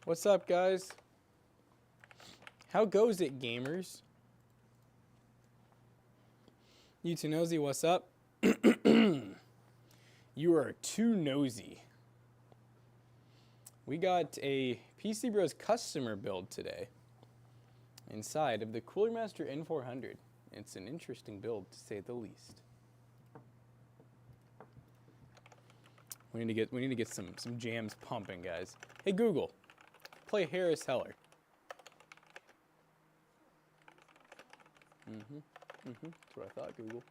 What's up, guys? How goes it, gamers? You too nosy, what's up? You are too nosy. We got a PC Bros customer build today inside of the Cooler Master N400. It's an interesting build, to say the least. We need to get some jams pumping, guys. Hey Google, play Harris Heller. That's what I thought, Google.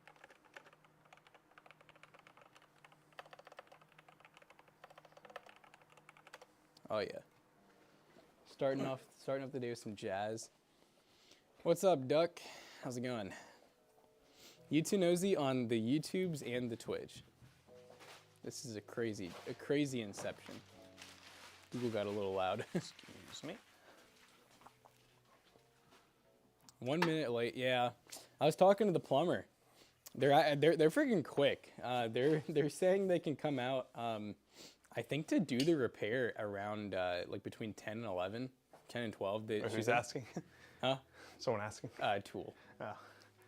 Oh yeah. Starting off the day with some jazz. What's up, Duck? How's it going? You too nosy on the YouTubes and the Twitch. This is a crazy inception. Google got a little loud. Excuse me. 1 minute late. Yeah, I was talking to the plumber. They're freaking quick. They're saying they can come out. I think to do the repair around like between 10 and 11, 10 and 12. Who's asking? Huh? Someone asking. Tool. Oh.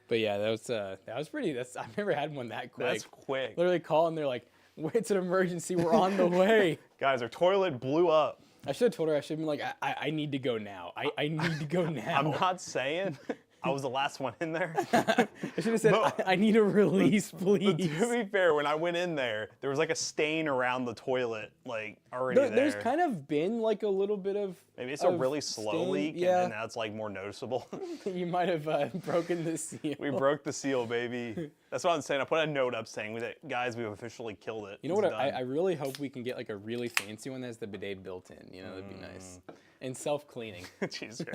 But yeah, that was pretty. I've never had one that quick. That's quick. Literally call and they're like, "It's an emergency. We're on the way." Guys, our toilet blew up. I should have told her. I should have been like, I need to go now. I need to go now. I'm not saying I was the last one in there. I should have said, I need a release, please. To be fair, when I went in there was like a stain around the toilet, like already there. There's kind of been like a little bit of. Maybe it's a really slow stain. leak, Yeah. and then that's like more noticeable. You might have broken the seal. We broke the seal, baby. That's what I'm saying. I put a note up saying that, guys, we've officially killed it. You know what? I really hope we can get like a really fancy one that has the bidet built in. You know, that'd be nice. And self-cleaning. Jeez,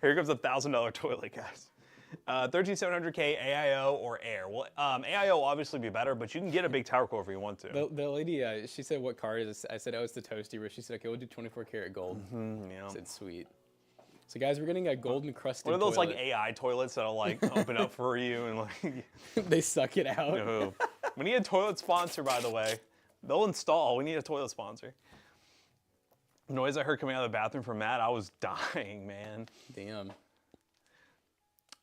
here comes a $1,000 toilet, guys. 13700K AIO or Air. Well, AIO will obviously be better, but you can get a big tower core if you want to. The lady, she said, "What card is this?" I said, "Oh, it's the Toasty Roast." She said, "Okay, we'll do 24 karat gold." Yeah. I said, "Sweet." So guys, we're getting a golden crusted. One of those toilet. like AI toilets that'll like open up for you and like They suck it out. No. We need a toilet sponsor, by the way. They'll install. We need a toilet sponsor. The noise I heard coming out of the bathroom from Matt, I was dying, man. Damn.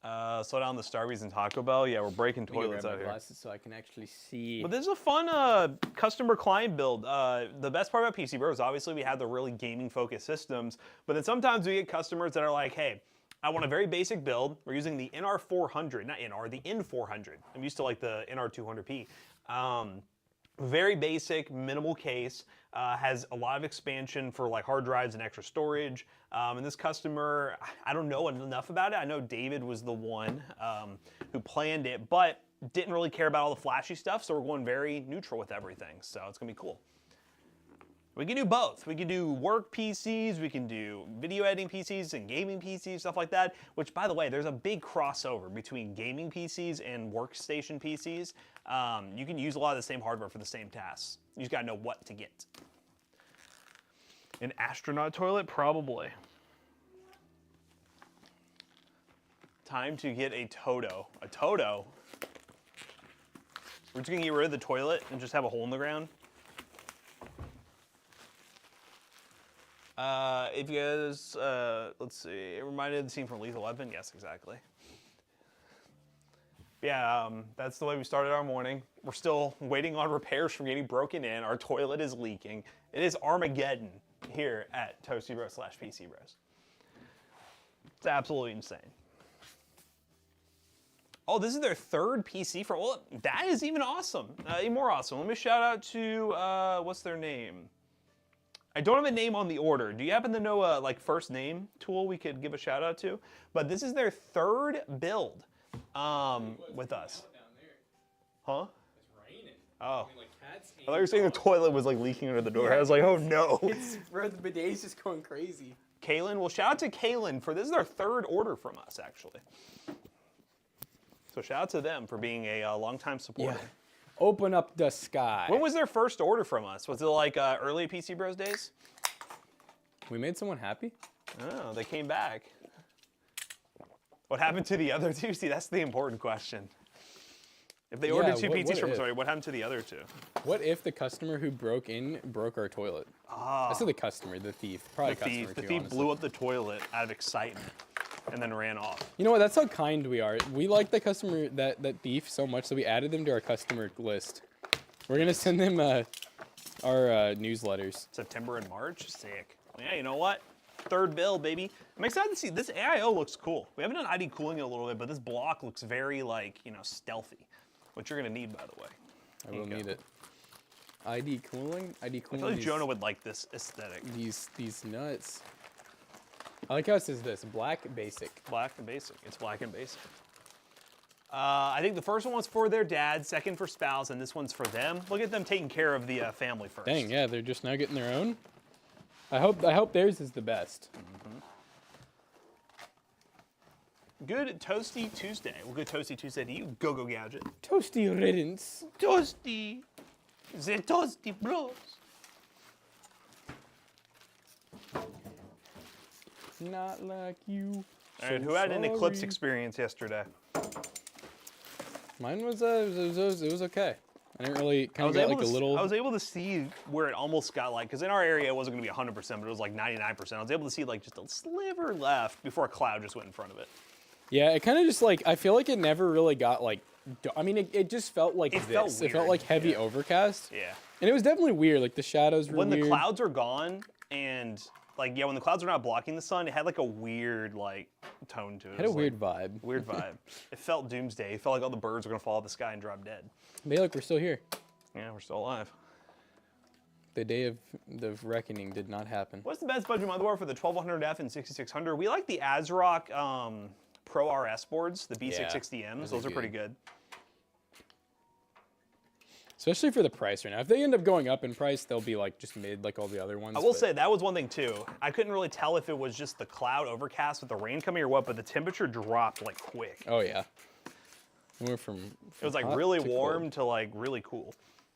Slow down the Starbucks and Taco Bell. Yeah, we're breaking toilets out here. Glasses so I can actually see. But this is a fun customer client build. The best part about PC Bros, obviously, we have the really gaming-focused systems. But then sometimes we get customers that are like, hey, I want a very basic build. We're using the NR400, not NR, the N400. I'm used to like the NR200P. Very basic, minimal case, has a lot of expansion for like hard drives and extra storage. And this customer, I don't know enough about it. I know David was the one who planned it, but didn't really care about all the flashy stuff. So we're going very neutral with everything. So it's gonna be cool. We can do both. We can do work PCs, we can do video editing PCs and gaming PCs, stuff like that, which by the way, there's a big crossover between gaming PCs and workstation PCs. You can use a lot of the same hardware for the same tasks. You just gotta know what to get. An astronaut toilet? Probably. Time to get a Toto. A Toto? We're just gonna get rid of the toilet and just have a hole in the ground? If you guys, let's see, it reminded of the scene from Lethal Weapon? Yes, exactly. Yeah, that's the way we started our morning. We're still waiting on repairs from getting broken in. Our toilet is leaking. It is Armageddon here at Toasty Bros / PC Bros. It's absolutely insane. Oh, this is their third PC for, well, that is even awesome. Even more awesome. Let me shout out to, what's their name? I don't have a name on the order. Do you happen to know a like first name tool we could give a shout out to? But this is their third build with us. Huh? It's raining. Oh. I mean, like, cats I thought you were saying the toilet was like leaking under the door. Yeah. I was like, oh no. It's bro, the bidet's just going crazy. Kaylin, well shout out to Kaylin for this is their third order from us actually. So shout out to them for being a longtime supporter. Yeah. Open up the sky. When was their first order from us? Was it like early PC Bros days? We made someone happy? Oh, they came back. What happened to the other two? See, that's the important question. If they ordered two what PCs from if? us already, what happened to the other two? What if the customer who broke our toilet? I said the customer, the thief. Probably The thief blew up the toilet out of excitement and then ran off. You know what? That's how kind we are. We like the customer, that thief, so much that we added them to our customer list. We're gonna send them our newsletters. September and March, sick. Yeah, you know what? Third build, baby. I'm excited to see this AIO looks cool. We haven't done ID cooling in a little bit, but this block looks very like stealthy, which you're gonna need, by the way. I will need it. ID cooling. I feel like Jonah would like this aesthetic. These nuts. I like how it says this, black basic. Black and basic. It's black and basic. I think the first one was for their dad, second for spouse, and this one's for them. Look at them taking care of the family first. Dang, yeah, they're just now getting their own. I hope theirs is the best. Good Toasty Tuesday. Well, good Toasty Tuesday to you, Go Gadget. Toasty riddance. Toasty. The Toasty Bros. Not like you. All right, who had an Eclipse experience yesterday? Mine was it was okay. I didn't really I was able little. to see where it almost got like, because in our area it wasn't going to be 100%, but it was like 99%. I was able to see like just a sliver left before a cloud just went in front of it. Yeah, it kind of just like, I feel like it never really got like, I mean, it just felt like It this. felt It felt weird, like heavy yeah. overcast. Yeah. And it was definitely weird. Like the shadows were When weird. the clouds are gone and like, yeah, when the clouds are not blocking the sun, it had like a weird like tone to it. It had a weird vibe. Weird vibe. It felt doomsday. It felt like all the birds were going to fall out of the sky and drop dead. But look, we're still here. Yeah, we're still alive. The day of the reckoning did not happen. What's the best budget motherboard for the 1200F and 6600? We like the ASRock Pro RS boards, the B660Ms. Those are pretty good. Especially for the price right now. If they end up going up in price, they'll be like just mid like all the other ones. I will say that was one thing too. I couldn't really tell if it was just the cloud overcast with the rain coming or what, but the temperature dropped like quick. Oh yeah. We went from It was like hot really to warm cold. to like really cool.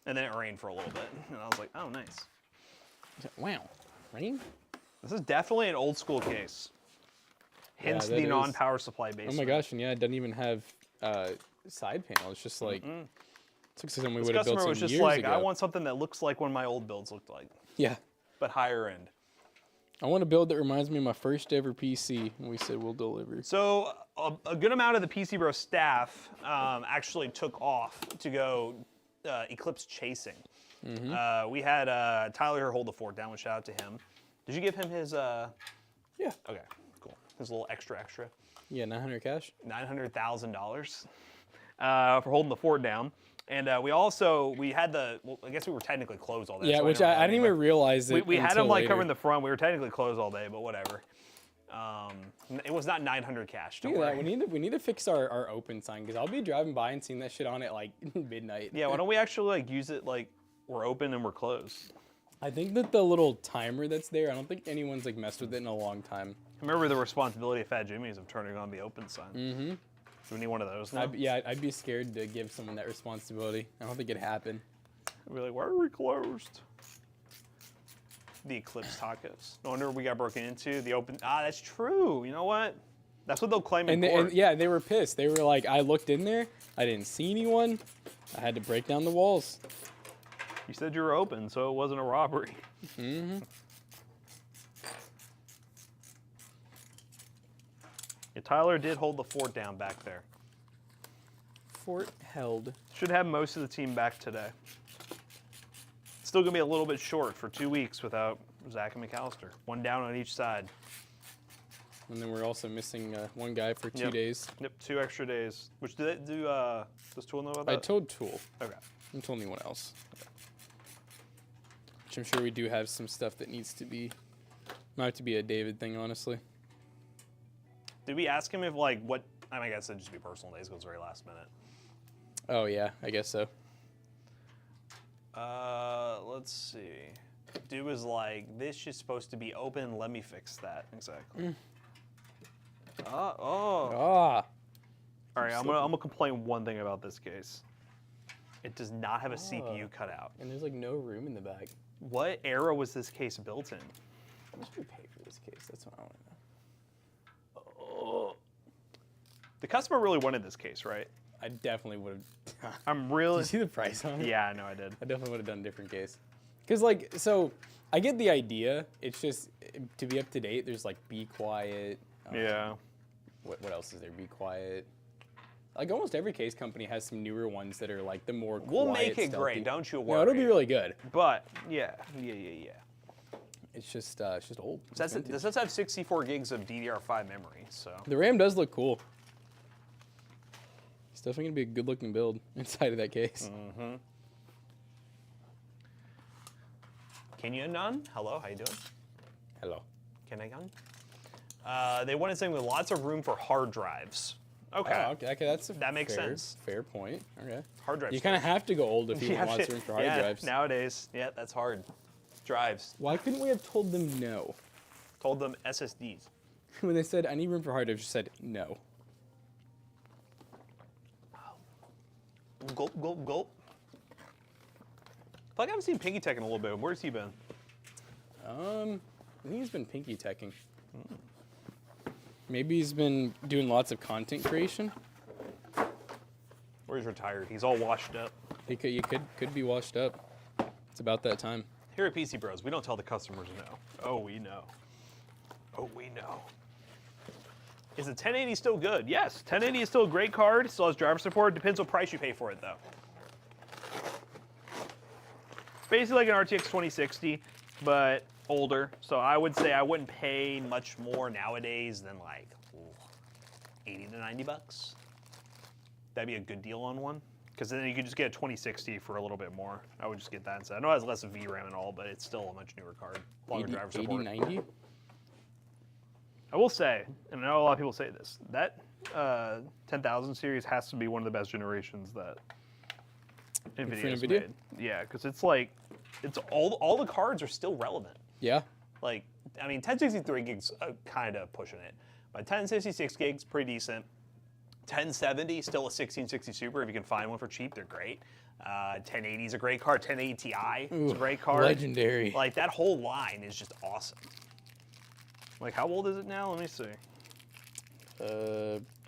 And then it rained for a little bit. And I was like, oh, nice. Wow. Rain? This is definitely an old school case. Hence that the is. non-power supply base. Oh my gosh, and yeah, it doesn't even have side panel. It's just like, it's like something we This would have built customer some was just years like, ago. I want something that looks like one of my old builds looked like, Yeah. but higher end. I want a build that reminds me of my first ever PC. And we said we'll deliver. So a good amount of the pcbros staff actually took off to go Eclipse chasing. We had Tyler here hold the fort down. Shout out to him. Did you give him his? Yeah. Okay, cool. His little extra. Yeah, 900 cash. $900,000 for holding the fort down. And we had well, I guess we were technically closed all day. Yeah, so which I didn't even realize it. We had until him like later. covering the front. We were technically closed all day, but whatever. It was not 900 cash. Don't Look worry. at that. We need to fix our open sign because I'll be driving by and seeing that shit on it like midnight. Yeah, why don't we actually like use it like we're open and we're closed? I think that the little timer that's there, I don't think anyone's like messed with it in a long time. Remember the responsibility of Fat Jimmy's of turning on the open sign. Mm-hmm. Do we need one of those now? I'd be scared to give someone that responsibility. I don't think it'd happen. I'd be like, why are we closed? The Eclipse tacos. No wonder we got broken into. The open. That's true. You know what? That's what they'll claim in court. And yeah, they were pissed. They were like, I looked in there, I didn't see anyone. I had to break down the walls. You said you were open, so it wasn't a robbery. Mm-hmm. Yeah, Tyler did hold the fort down back there. Fort held. Should have most of the team back today. Still gonna be a little bit short for 2 weeks without Zach and McAllister. One down on each side. And then we're also missing one guy for 2 Yep. days. Yep, 2 extra days. Which did they do? Does Tool know about that? I told Tool. Okay. I didn't tell anyone else. Which I'm sure we do have some stuff that needs to be, might have to be a David thing, honestly. Did we ask him if like what? I mean, I guess it'd just be personal days because it's very last minute. Oh yeah, I guess so. Let's see. Dude was like, this is supposed to be open. Let me fix that. Exactly. Oh. Ah. All right, I'm gonna complain one thing about this case. It does not have a CPU cutout. And there's like no room in the back. What era was this case built in? How much did we pay for this case? That's what I want to know. Oh. The customer really wanted this case, right? I definitely would have. I'm Did really. you see the price on it? Yeah, I know I did. I definitely would have done a different case. Because, like, so I get the idea. It's just to be up to date. There's like Be Quiet. Yeah. What else is there? Be Quiet. Like almost every case company has some newer ones that are like the more quiet, We'll make it stealthy. great, don't you worry. No, it'll be really good. But yeah. It's just old. Does this have 64 gigs of DDR5 memory? So The RAM does look cool. It's definitely gonna be a good-looking build inside of that case. Mm-hmm. Kenyanan, hello, how you doing? Hello. Kenyanan. They wanted something with lots of room for hard drives. Okay. Oh, okay, that's That makes sense. Fair point. Okay. Hard drives. You kind of have to go old if you want lots of room for hard drives. Nowadays, yeah, that's hard. Drives. Why couldn't we have told them no? Told them SSDs. When they said, I need room for hard drives, you said no. Gulp, gulp, gulp. I feel like I haven't seen Pinky Tech in a little bit. Where's he been? I think he's been pinky teching. Maybe he's been doing lots of content creation. Or he's retired. He's all washed up. You could be washed up. It's about that time. Here at PC Bros, we don't tell the customers no. Oh, we know. Oh, we know. Is the 1080 still good? Yes, 1080 is still a great card. Still has driver support. Depends what price you pay for it, though. It's basically like an RTX 2060, but older. So I would say I wouldn't pay much more nowadays than like 80 to 90 bucks. That'd be a good deal on one. Because then you could just get a 2060 for a little bit more. I would just get that instead. I know it has less VRAM and all, but it's still a much newer card. Longer driver support. 80, 90? I will say, and I know a lot of people say this, that 10,000 series has to be one of the best generations that NVIDIA's made. Yeah, because it's like, it's all the cards are still relevant. Yeah. Like, I mean, 1063 gigs kind of pushing it, but 1066 gigs, pretty decent. 1070, still a 1660 Super. If you can find one for cheap, they're great. 1080 is a great card. 1080 Ti is a great card. Legendary. Like, that whole line is just awesome. Like, how old is it now? Let me see.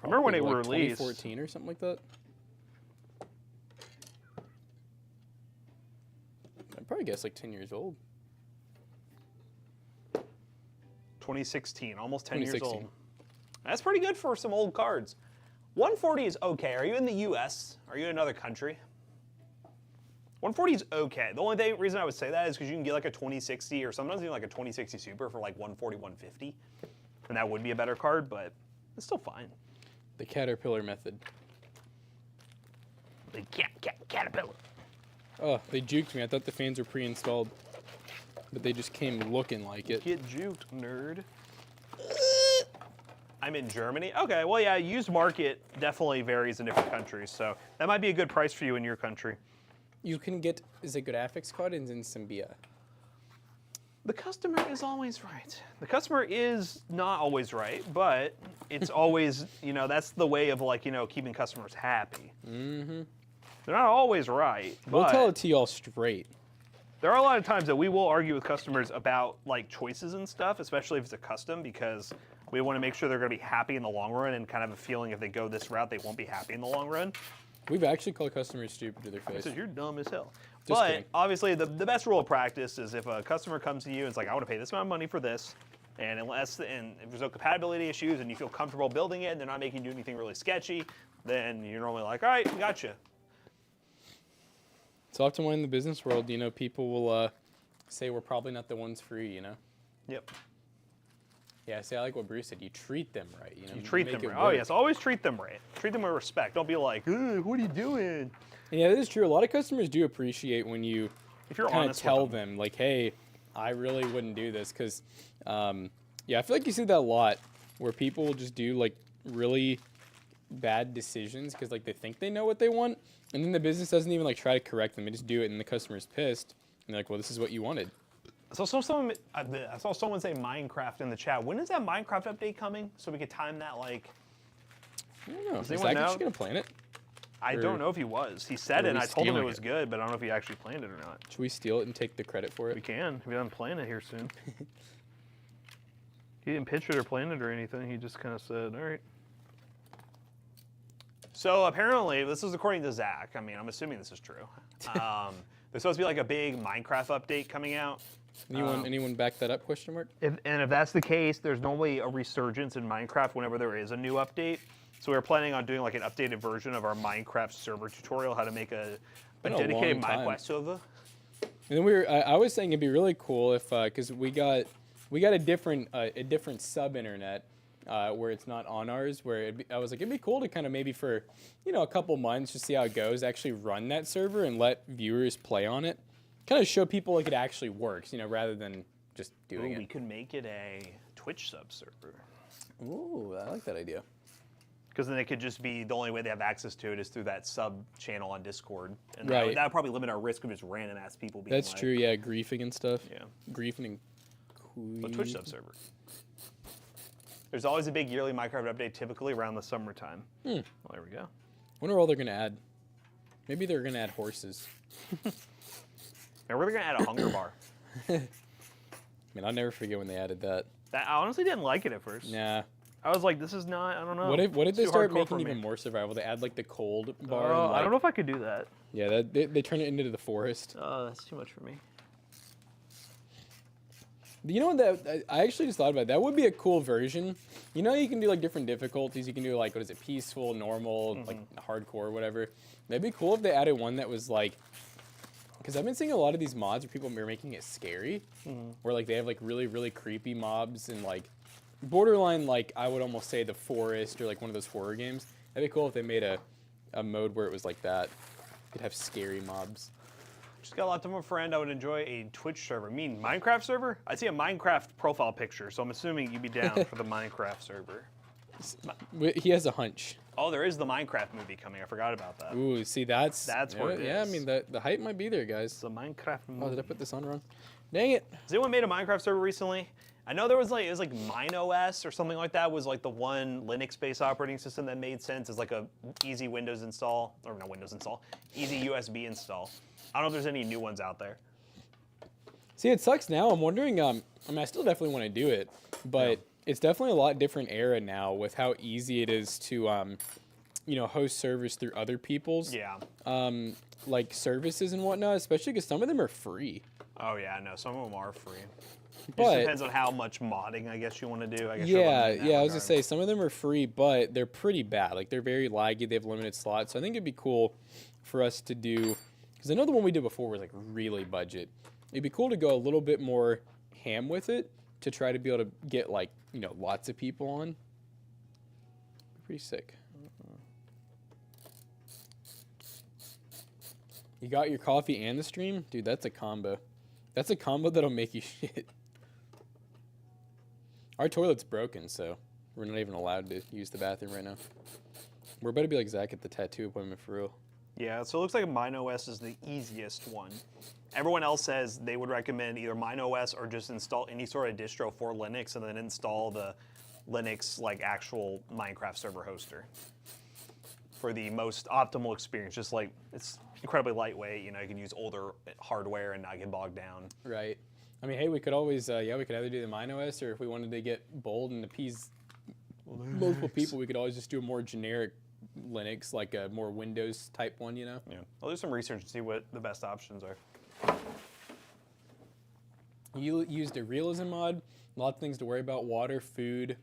Remember when it was released? 2014 or something like that? I'd probably guess like 10 years old. 2016, almost 10 years old. That's pretty good for some old cards. 140 is okay. Are you in the US? Are you in another country? 140 is okay. The only reason I would say that is because you can get like a 2060 or sometimes even like a 2060 Super for like 140, 150. And that would be a better card, but it's still fine. The Caterpillar method. The Caterpillar. Oh, they juked me. I thought the fans were pre-installed. But they just came looking like it. Get juked, nerd. I'm in Germany. Okay, well, yeah, used market definitely varies in different countries, so that might be a good price for you in your country. You can get a graphics card in Zimbabwe. The customer is always right. The customer is not always right, but it's always, you know, that's the way of like, you know, keeping customers happy. Mm-hmm. They're not always right, but we'll tell it to y'all straight. There are a lot of times that we will argue with customers about like choices and stuff, especially if it's a custom, because we want to make sure they're going to be happy in the long run and kind of a feeling if they go this route, they won't be happy in the long run. We've actually called customers stupid to their face. Because you're dumb as hell. Just but kidding. obviously, the best rule of practice is if a customer comes to you and it's like, I want to pay this amount of money for this, and if there's no compatibility issues and you feel comfortable building it and they're not making you do anything really sketchy, then you're normally like, all right, gotcha. It's often when in the business world, you know, people will say we're probably not the ones for you, you know? Yep. Yeah, see, I like what Bruce said. You treat them right, you know? You treat make them it right. Oh, work. yes, always treat them right. Treat them with respect. Don't be like, what are you doing? Yeah, that is true. A lot of customers do appreciate when you If you're kind of honest tell with them, like, hey, I really wouldn't do this. Because, yeah, I feel like you see that a lot where people will just do, like, really bad decisions because, like, they think they know what they want. And then the business doesn't even, like, try to correct them. They just do it, and the customer's pissed. And they're like, well, this is what you wanted. I saw someone say Minecraft in the chat. When is that Minecraft update coming? So we could time that, like... I don't know. Is anyone Zach know? actually going to plan it? I don't know if he was. He said it, and I told him it stealing was it? good, but I don't know if he actually planned it or not. Should we steal it and take the credit for We it? can. He doesn't plan it here soon. He didn't pitch it or plan it or anything. He just kind of said, all right. So apparently, this is according to Zach. I mean, I'm assuming this is true. There's supposed to be like a big Minecraft update coming out. Anyone back that up? Question mark. If that's the case, there's normally a resurgence in Minecraft whenever there is a new update. So we're planning on doing like an updated version of our Minecraft server tutorial, how to make a dedicated Minecraft server. And then I was saying it'd be really cool if, because we got a different sub internet where it's not on ours. I was like, it'd be cool to kind of maybe for a couple months just see how it goes. Actually run that server and let viewers play on it. Kind of show people like it actually works, rather than just doing it. We could make it a Twitch sub server. Ooh, I like that idea. Because then it could just be the only way they have access to it is through that sub channel on Discord. And right. that would probably limit our risk of just random ass people being That's true, yeah, griefing and stuff. Yeah. Griefing and A Twitch sub server. There's always a big yearly Minecraft update, typically around the summertime. Well, there we go. I wonder what they're going to add. Maybe they're going to add horses. And we're going to add a hunger bar. I mean, I'll never forget when they added that. I honestly didn't like it at first. Nah. I was like, this is not, I don't know. What if they start making even more survival? They add like the cold bar. Oh, I don't know if I could do that. Yeah, they turn it into the forest. Oh, that's too much for me. You know what? I actually just thought about it. That would be a cool version. You can do like different difficulties. You can do like, what is it, peaceful, normal, like hardcore, whatever. That'd be cool if they added one that was like, because I've been seeing a lot of these mods where people are making it scary, where like they have like really, really creepy mobs and like borderline, like I would almost say the forest or like one of those horror games. That'd be cool if they made a mode where it was like that. You could have scary mobs. Just got a lot to my friend. I would enjoy a Twitch server. Minecraft server? I see a Minecraft profile picture, so I'm assuming you'd be down for the Minecraft server. He has a hunch. Oh, there is the Minecraft movie coming. I forgot about that. Ooh, see, that's what it is. Yeah, I mean, the hype might be there, guys. It's a Minecraft movie. Oh, did I put this on wrong? Dang it. Has anyone made a Minecraft server recently? I know there was like, it was like MineOS or something like that was like the one Linux-based operating system that made sense as like a easy Windows install, or not Windows install, easy USB install. I don't know if there's any new ones out there. See, it sucks now. I'm wondering, I mean, I still definitely want to do it, but it's definitely a lot different era now with how easy it is to, host servers through other people's, like services and whatnot, especially because some of them are free. Oh yeah, no, some of them are free. It But, just depends on how much modding, I guess, you want to do. I guess yeah, I was gonna say some of them are free, but they're pretty bad. Like they're very laggy. They have limited slots. So I think it'd be cool for us to do, because I know the one we did before was like really budget. It'd be cool to go a little bit more ham with it to try to be able to get like lots of people on. Pretty sick. You got your coffee and the stream, dude. That's a combo. That's a combo that'll make you shit. Our toilet's broken, so we're not even allowed to use the bathroom right now. We're about to be like Zach at the tattoo appointment for real. Yeah, so it looks like MineOS is the easiest one. Everyone else says they would recommend either MineOS or just install any sort of distro for Linux and then install the Linux like actual Minecraft server hoster for the most optimal experience. Just like it's incredibly lightweight. You can use older hardware and not get bogged down. Right. I mean, hey, we could always, we could either do the MineOS or if we wanted to get bold and appease multiple people, we could always just do a more generic Linux, like a more Windows type one, Yeah. I'll do some research and see what the best options are. You used a realism mod, a lot of things to worry about: water, food,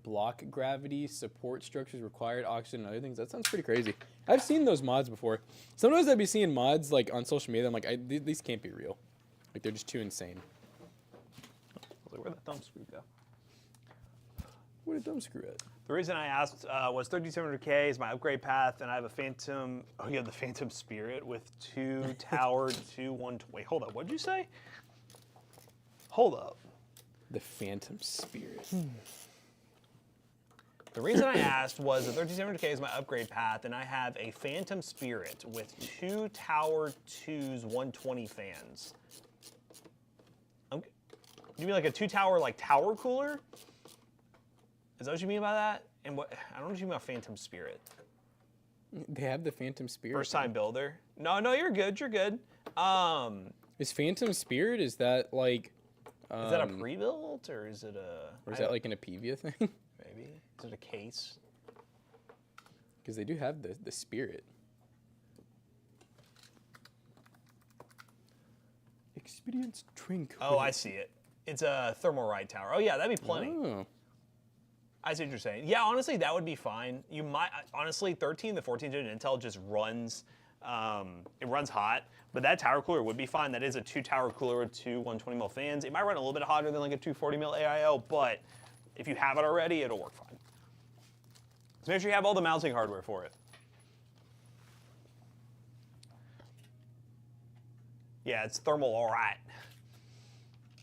block gravity, support structures required, oxygen, and other things. That sounds pretty crazy. I've seen those mods before. Sometimes I'd be seeing mods like on social media. I'm like, these can't be real. Like they're just too insane. Where'd that thumb screw go? Where did thumb screw at? The reason I asked was 3700K is my upgrade path, and I have a Phantom. Oh, you have the Phantom Spirit with 2 towered 120. Wait, hold up. What'd you say? Hold up. The Phantom Spirit. The reason I asked was the 3700K is my upgrade path, and I have a Phantom Spirit with 2 Tower 2s 120 fans. You mean like a 2 tower like tower cooler? Is that what you mean by that? And what? I don't know what you mean by Phantom Spirit. They have the Phantom Spirit. First time builder. No, you're good. You're good. Is Phantom Spirit? Is that like? Is that a pre-built or is it a? Or is that like an Apevia thing? Maybe. Is it a case? Because they do have the spirit. Experience drink. Oh, I see it. It's a thermal ride tower. Oh yeah, that'd be plenty. Oh. I see what you're saying. Yeah, honestly, that would be fine. You might, honestly, 13 to 14th gen Intel just runs, it runs hot, but that tower cooler would be fine. That is a 2-tower cooler with 2 120mm fans. It might run a little bit hotter than like a 240mm AIO, but if you have it already, it'll work fine. So make sure you have all the mounting hardware for it. Yeah, it's thermal all right.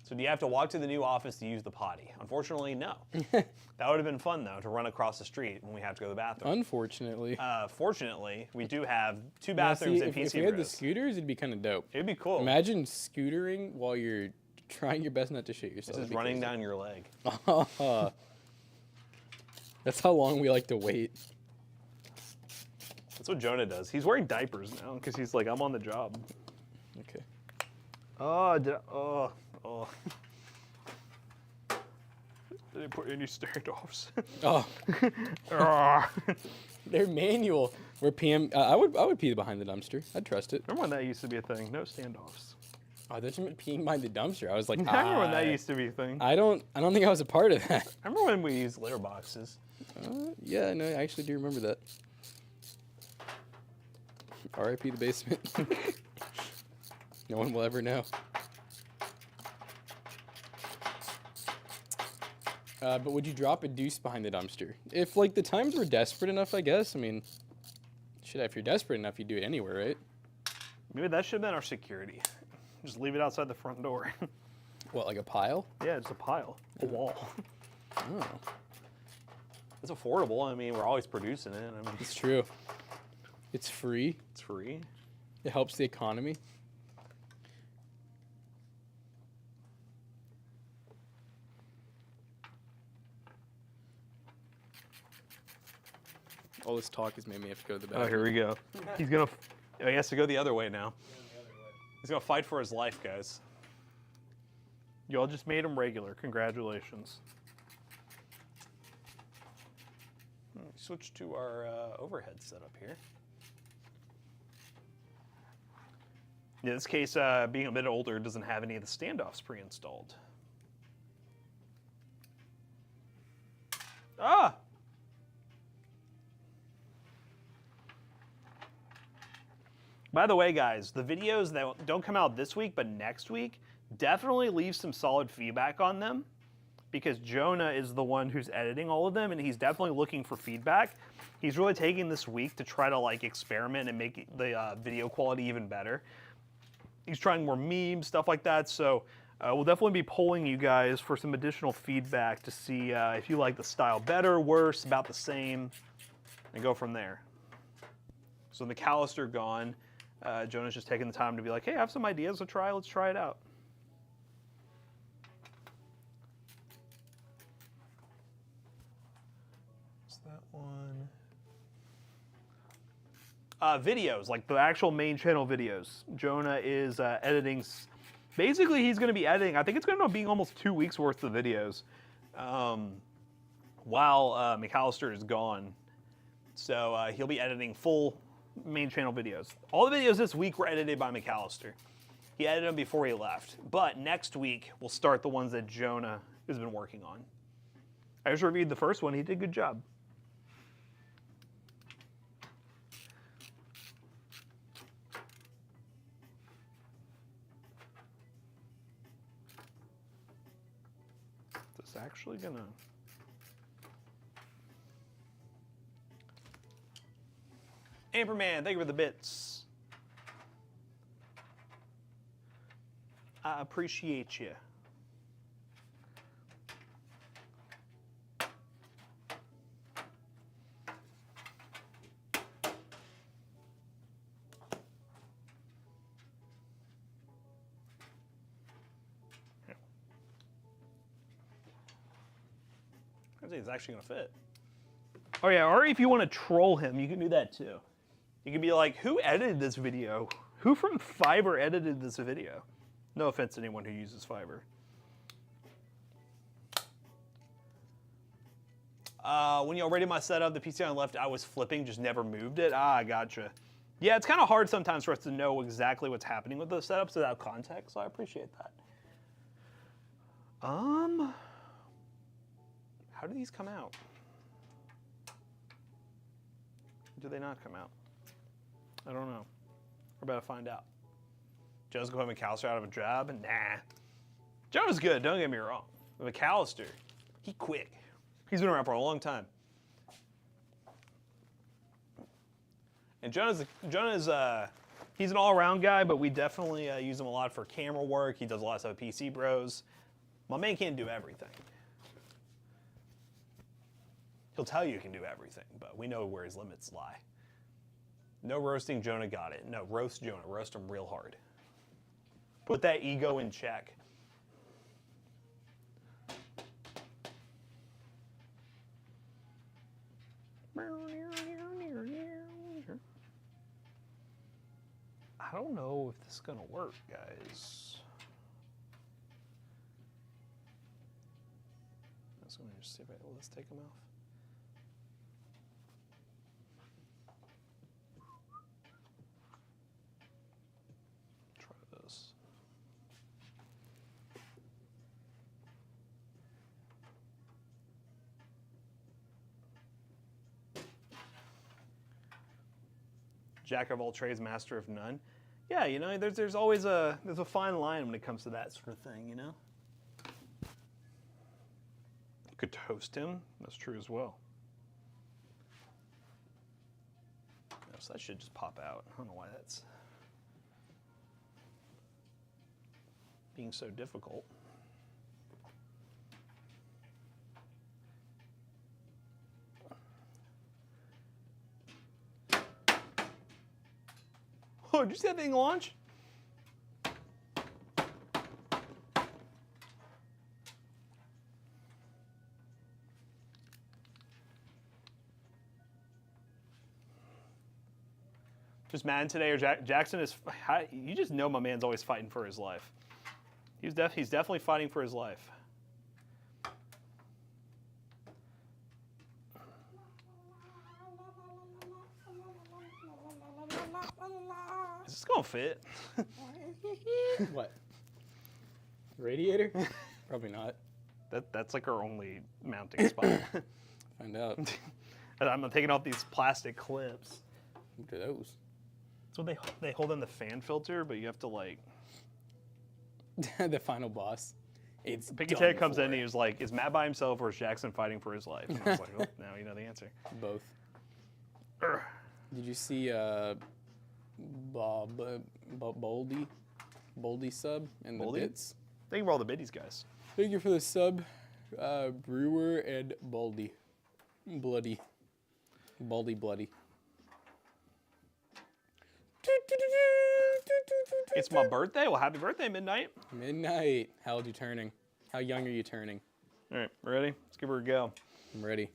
So do you have to walk to the new office to use the potty? Unfortunately, no. That would have been fun, though, to run across the street when we have to go to the bathroom. Unfortunately. Fortunately, we do have 2 bathrooms at pcbros. If we had the scooters, it'd be kind of dope. It'd be cool. Imagine scootering while you're trying your best not to shit yourself. This is running down your leg. That's how long we like to wait. That's what Jonah does. He's wearing diapers now because he's like, I'm on the job. Okay. Oh. Did they put any standoffs? Oh. They're manual. We're PM. I would pee behind the dumpster. I'd trust it. Remember when that used to be a thing? No standoffs. Oh, I thought you meant peeing behind the dumpster. I was like, I remember when that used to be a thing. I don't think I was a part of that. I remember when we used litter boxes. Yeah, no, I actually do remember that. R.I.P. the basement. No one will ever know. But would you drop a deuce behind the dumpster? If, like, the times were desperate enough, I guess. I mean, shit, if you're desperate enough, you do it anywhere, right? Maybe that should have been our security. Just leave it outside the front door. What, like a pile? Yeah, it's a pile. A wall. Oh. It's affordable. I mean, we're always producing it. I mean, It's true. It's free. it's free. It helps the economy. All this talk has made me have to go to the bathroom. Oh, here we go. He has to go the other way now. He's gonna fight for his life, guys. Y'all just made him regular. Congratulations. Switch to our overhead setup here. In this case, being a bit older, doesn't have any of the standoffs pre-installed. Ah! By the way, guys, the videos that don't come out this week, but next week, definitely leave some solid feedback on them, because Jonah is the one who's editing all of them, and he's definitely looking for feedback. He's really taking this week to try to like experiment and make the video quality even better. He's trying more memes, stuff like that, so we'll definitely be polling you guys for some additional feedback to see if you like the style better, worse, about the same, and go from there. So McAllister gone. Jonah's just taking the time to be like, hey, I have some ideas to try. Let's try it out. What's that one? Videos, like the actual main channel videos. Jonah is editing. Basically, he's going to be editing. I think it's going to end up being almost 2 weeks worth of videos while McAllister is gone. So he'll be editing full main channel videos. All the videos this week were edited by McAllister. He edited them before he left. But next week, we'll start the ones that Jonah has been working on. I just reviewed the first one. He did a good job. Is this actually gonna... Amperman, thank you for the bits. I appreciate you. I think it's actually gonna fit. Oh yeah, or if you want to troll him, you can do that too. You can be like, who edited this video? Who from Fiverr edited this video? No offense to anyone who uses Fiverr. When you already my setup, the PC on the left, I was flipping, just never moved it. Ah, gotcha. Yeah, it's kind of hard sometimes for us to know exactly what's happening with those setups without context, so I appreciate that. How do these come out? Do they not come out? I don't know. We're about to find out. Joe's going to McAllister out of a job? Nah. Joe's good, don't get me wrong. But McAllister, he quick. He's been around for a long time. And Jonah's he's an all-around guy, but we definitely use him a lot for camera work. He does a lot of stuff with pcbros. My man can't do everything. He'll tell you he can do everything, but we know where his limits lie. No roasting, Jonah got it. No, roast Jonah. Roast him real hard. Put that ego in check. I don't know if this is gonna work, guys. Let's just see if let's take them off. Try this. Jack of all trades, master of none. Yeah, you know, there's always a fine line when it comes to that sort of thing, you know. You could toast him. That's true as well. No, so that should just pop out. I don't know why that's being so difficult. Oh, did you see that thing launch? Just Madden today or Jackson is, you just know my man's always fighting for his life. He's definitely fighting for his life. Is this gonna fit? What? Radiator? Probably not. That's like our only mounting spot. Find out. And I'm taking off these plastic clips. Look at those. So they hold in the fan filter, but you have to like. The final boss. It's Picky Ted comes in and he's like, "Is Matt by himself or is Jackson fighting for his life?" And I was like, "Oh, now you know the answer." Both. Did you see Boldy sub and the Boldy? bits? Thank you for all the biddies, guys. Thank you for the sub, Brewer and Baldy. Bloody. Bloody. It's my birthday. Well, happy birthday, Midnight. Midnight. How old are you turning? How young are you turning? All right, ready? Let's give her a go. I'm ready.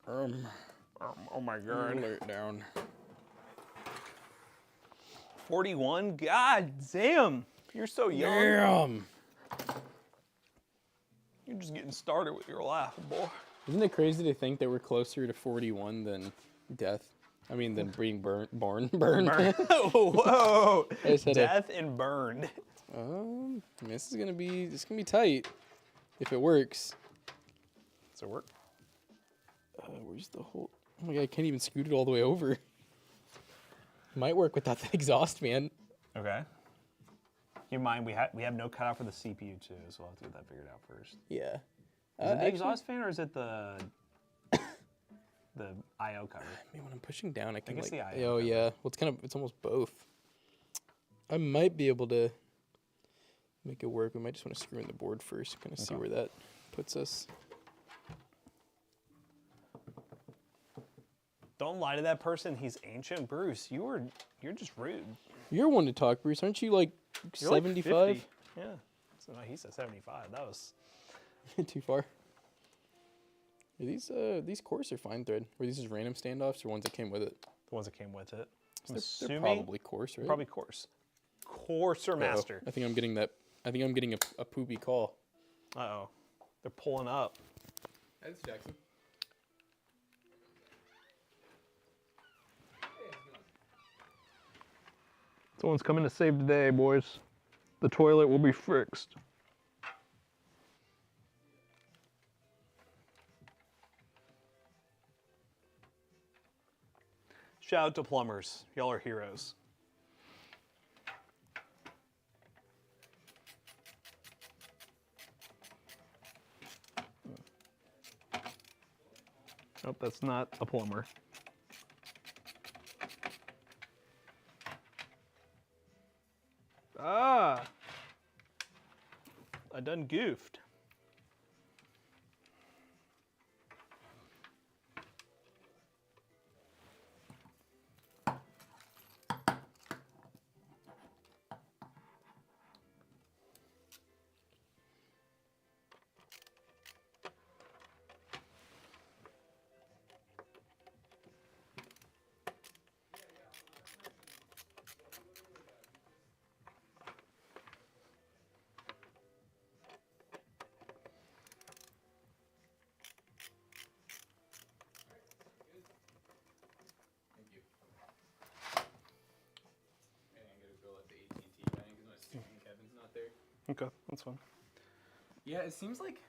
Oh my God. Alert down. 41? God damn. You're so young. Damn. You're just getting started with your life, boy. Isn't it crazy to think that we're closer to 41 than death? I mean, than being born. Whoa. I just had Death and burned. I mean, this is gonna be tight if it works. Does it work? Where's the whole? Oh my God, I can't even scoot it all the way over. Might work without the exhaust, man. Okay. Keep in mind, we have no cutout for the CPU too, so we'll have to get that figured out first. Yeah. Is it the exhaust fan or is it the I/O cover? I mean, when I'm pushing down, I can guess like. the I/O Oh yeah. Well, it's almost both. I might be able to make it work. We might just want to screw in the board first, kind of see where that puts us. Don't lie to that person. He's ancient, Bruce. You're just rude. You're one to talk, Bruce. Aren't you like You're like 75? 50. Yeah. So no, he said 75. That was. Too far. These cores are fine thread. Were these just random standoffs or ones that came with it? The ones that came with it. They're probably coarse, right? Probably coarse. Coarse or master. I think I'm getting a poopy call. Uh-oh. They're pulling up. That's Jackson. Someone's coming to save the day, boys. The toilet will be fixed. Shout out to plumbers. Y'all are heroes. Nope, that's not a plumber. Ah! I done goofed. Okay, that's fine. Yeah, it seems like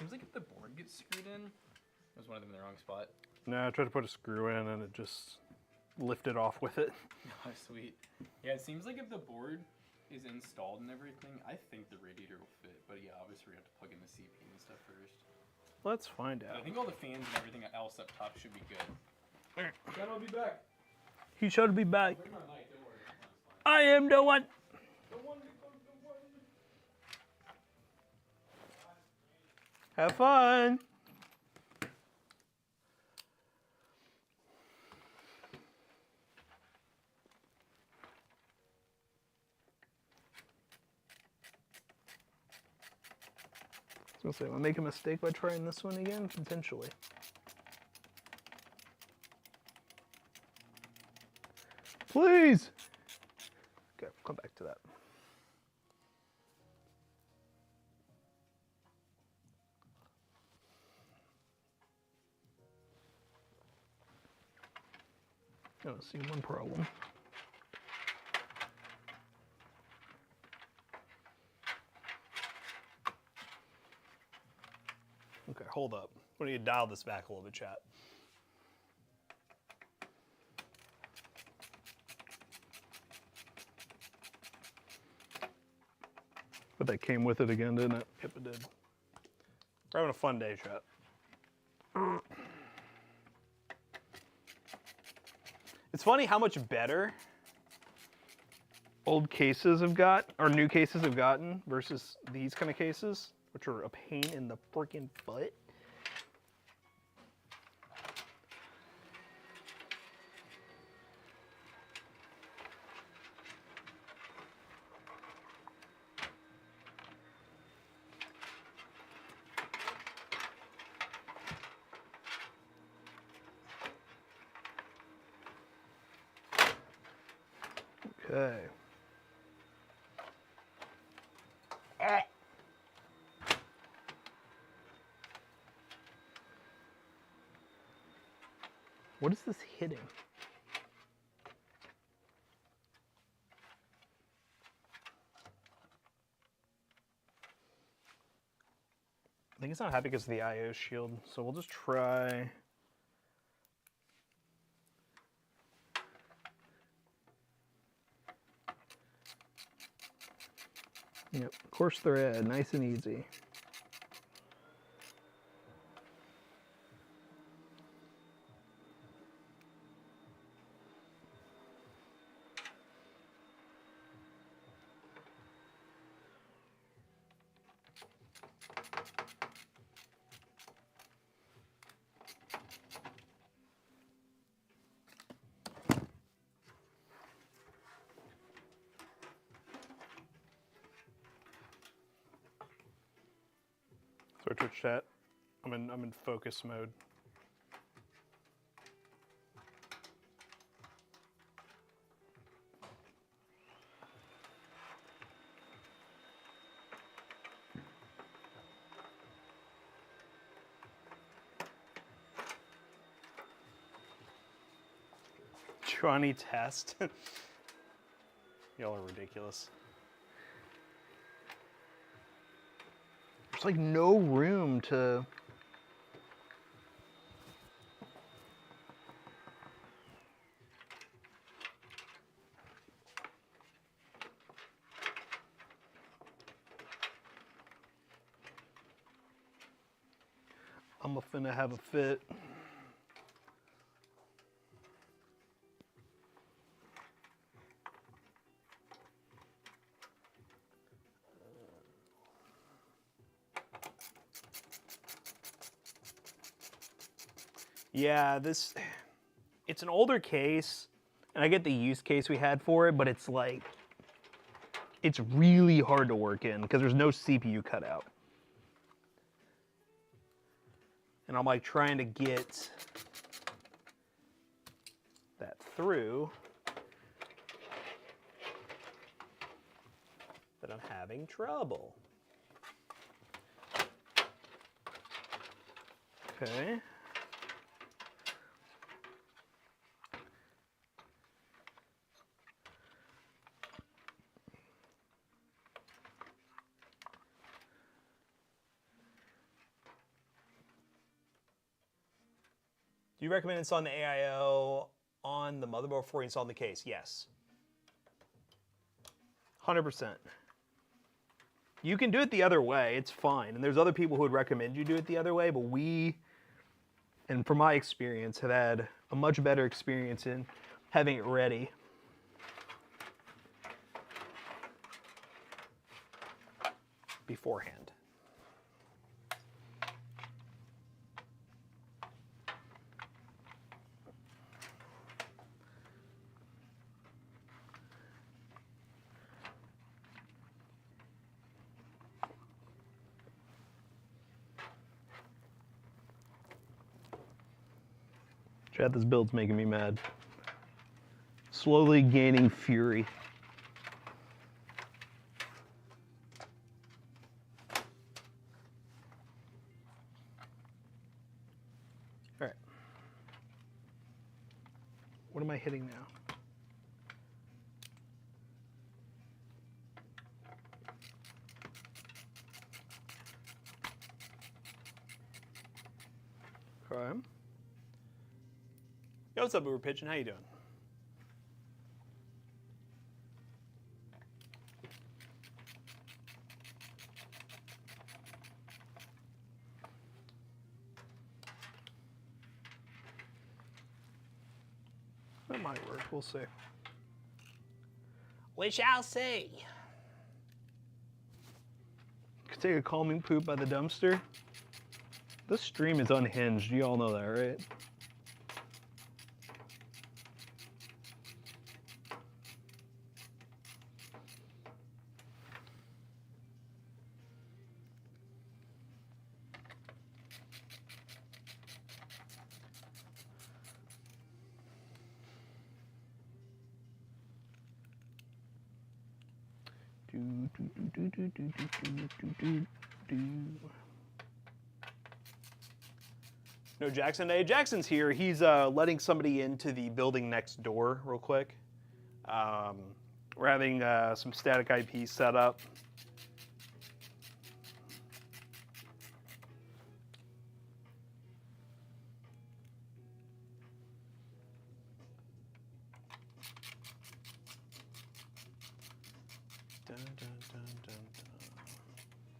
if the board gets screwed in, was one of them in the wrong spot. No, I tried to put a screw in and it just lifted off with it. Oh, sweet. Yeah, it seems like if the board is installed and everything, I think the radiator will fit. But yeah, obviously we have to plug in the CP and stuff first. Let's find But I out. think all the fans and everything else up top should be good. Then I'll be back. He should be back. Bring my mic, don't worry. It's fine. I am the one. The one becomes the one. Have fun. I was gonna say, am I making a mistake by trying this one again? Potentially. Please. Okay, we'll come back to that. I don't see one problem. Okay, hold up. We need to dial this back a little bit, chat. But that came with it again, didn't it? Yep, it did. We're having a fun day, chat. It's funny how much better old cases have got, or new cases have gotten, versus these kind of cases, which are a pain in the freaking butt. Okay. What is this hitting? I think it's not happy because of the IO shield, so we'll just try. Yep, coarse thread, nice and easy. Sorry, Twitch chat. I'm in focus mode. Runny test. Y'all are ridiculous. There's like no room to... I'm finna have a fit. Yeah, it's an older case, and I get the use case we had for it, but it's like, it's really hard to work in because there's no CPU cutout. And I'm like trying to get that through, but I'm having trouble. Okay. Do you recommend installing the AIO on the motherboard before you install the case? Yes. 100%. You can do it the other way. It's fine. And there's other people who would recommend you do it the other way, but we, and from my experience, have had a much better experience in having it ready. Beforehand. Chad, this build's making me mad. Slowly gaining fury. All right. What am I hitting now? Okay. Yo, what's up, Uber Pigeon? How you doing? That might work. We'll see. We shall see. Could take a calming poop by the dumpster. This stream is unhinged. You all know that, right? No Jackson today. Jackson's here. He's letting somebody into the building next door real quick. We're having some static IP set up.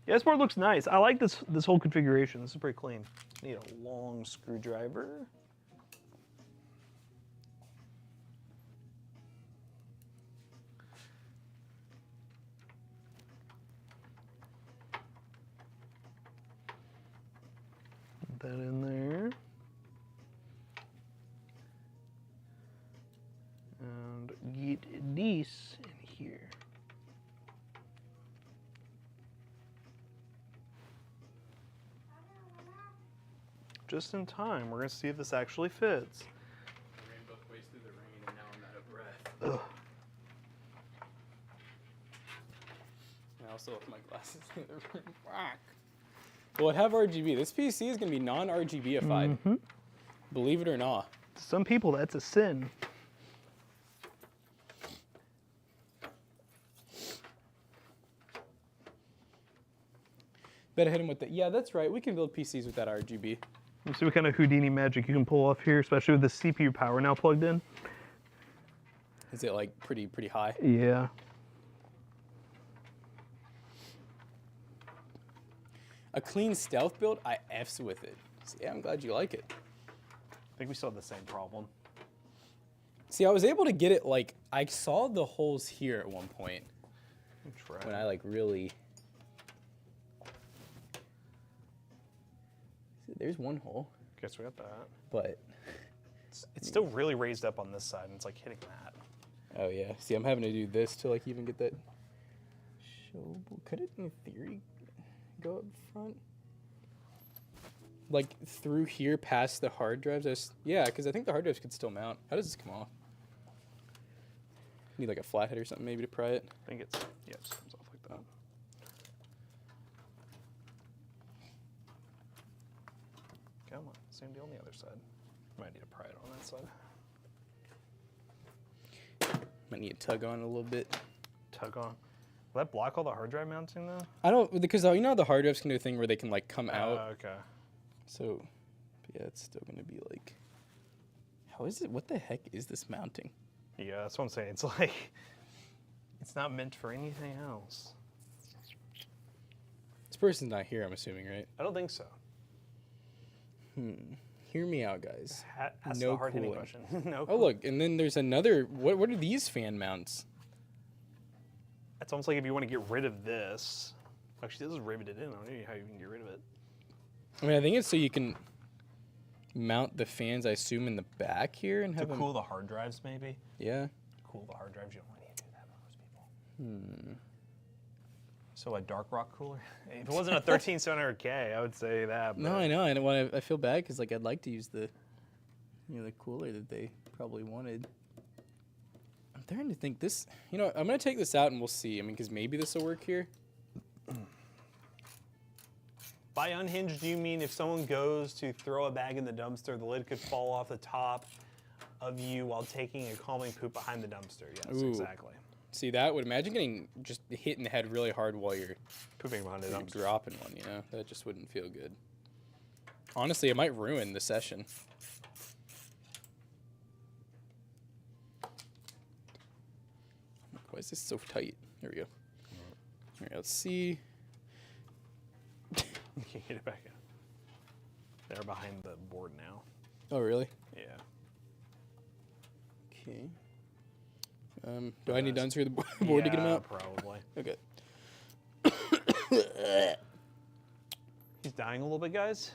Yeah, this board looks nice. I like this whole configuration. This is pretty clean. Need a long screwdriver. Put that in there. And get this in here. Just in time. We're going to see if this actually fits. I ran both ways through the rain and now I'm out of breath. Ugh. I also left my glasses in the room. Whack. Well, it have RGB. This PC is going to be non-RGBified. Believe it or not. To some people, that's a sin. Better hit him with the, yeah, that's right. We can build PCs with that RGB. Let's see what kind of Houdini magic you can pull off here, especially with the CPU power now plugged in. Is it like pretty high? Yeah. A clean stealth build, I F's with it. So yeah, I'm glad you like it. I think we still have the same problem. See, I was able to get it, like, I saw the holes here at one point. When I, like, really... There's one hole. Guess we got that. But... It's still really raised up on this side, and it's, like, hitting that. Oh, yeah. See, I'm having to do this to, like, even get that... Could it, in theory, go up front? Like, through here past the hard drives? Yeah, because I think the hard drives could still mount. How does this come off? Need like a flathead or something maybe to pry it? I think it's, yeah, it just comes off like that. Come on, same deal on the other side. Might need to pry it on that side. Might need to tug on it a little bit. Tug on. Will that block all the hard drive mounting though? I don't, because you know how the hard drives can do a thing where they can like come out. Okay. So, yeah, it's still gonna be like, how is it? What the heck is this mounting? Yeah, that's what I'm saying. It's like, it's not meant for anything else. This person's not here, I'm assuming, right? I don't think so. Hear me out, guys. Ask No the hard-hitting cooling. question. No. Oh, look, and then there's another, what are these fan mounts? It's almost like if you want to get rid of this. Actually, this is riveted in. I don't know how you can get rid of it. I mean, I think it's so you can mount the fans, I assume, in the back here and have them... cool the hard drives, maybe? Yeah. Cool the hard drives. You don't want to do that with most people. So a dark rock cooler? If it wasn't a 13700K, I would say that. But... No, I know. I feel bad because like I'd like to use the, the cooler that they probably wanted. I'm starting to think this. You know, I'm gonna take this out and we'll see. I mean, because maybe this will work here. By unhinged, do you mean if someone goes to throw a bag in the dumpster, the lid could fall off the top of you while taking a calming poop behind the dumpster? Yes, Ooh. exactly. See that? Would imagine getting just hit in the head really hard while you're Pooping behind the dumpster. dropping one. You know, that just wouldn't feel good. Honestly, it might ruin the session. Why is this so tight? There we go. All right, let's see. You can't get it back out. They're behind the board now. Oh, really? Yeah. Okay. Do I need to unscrew the board to get them out? Probably. Okay. He's dying a little bit, guys.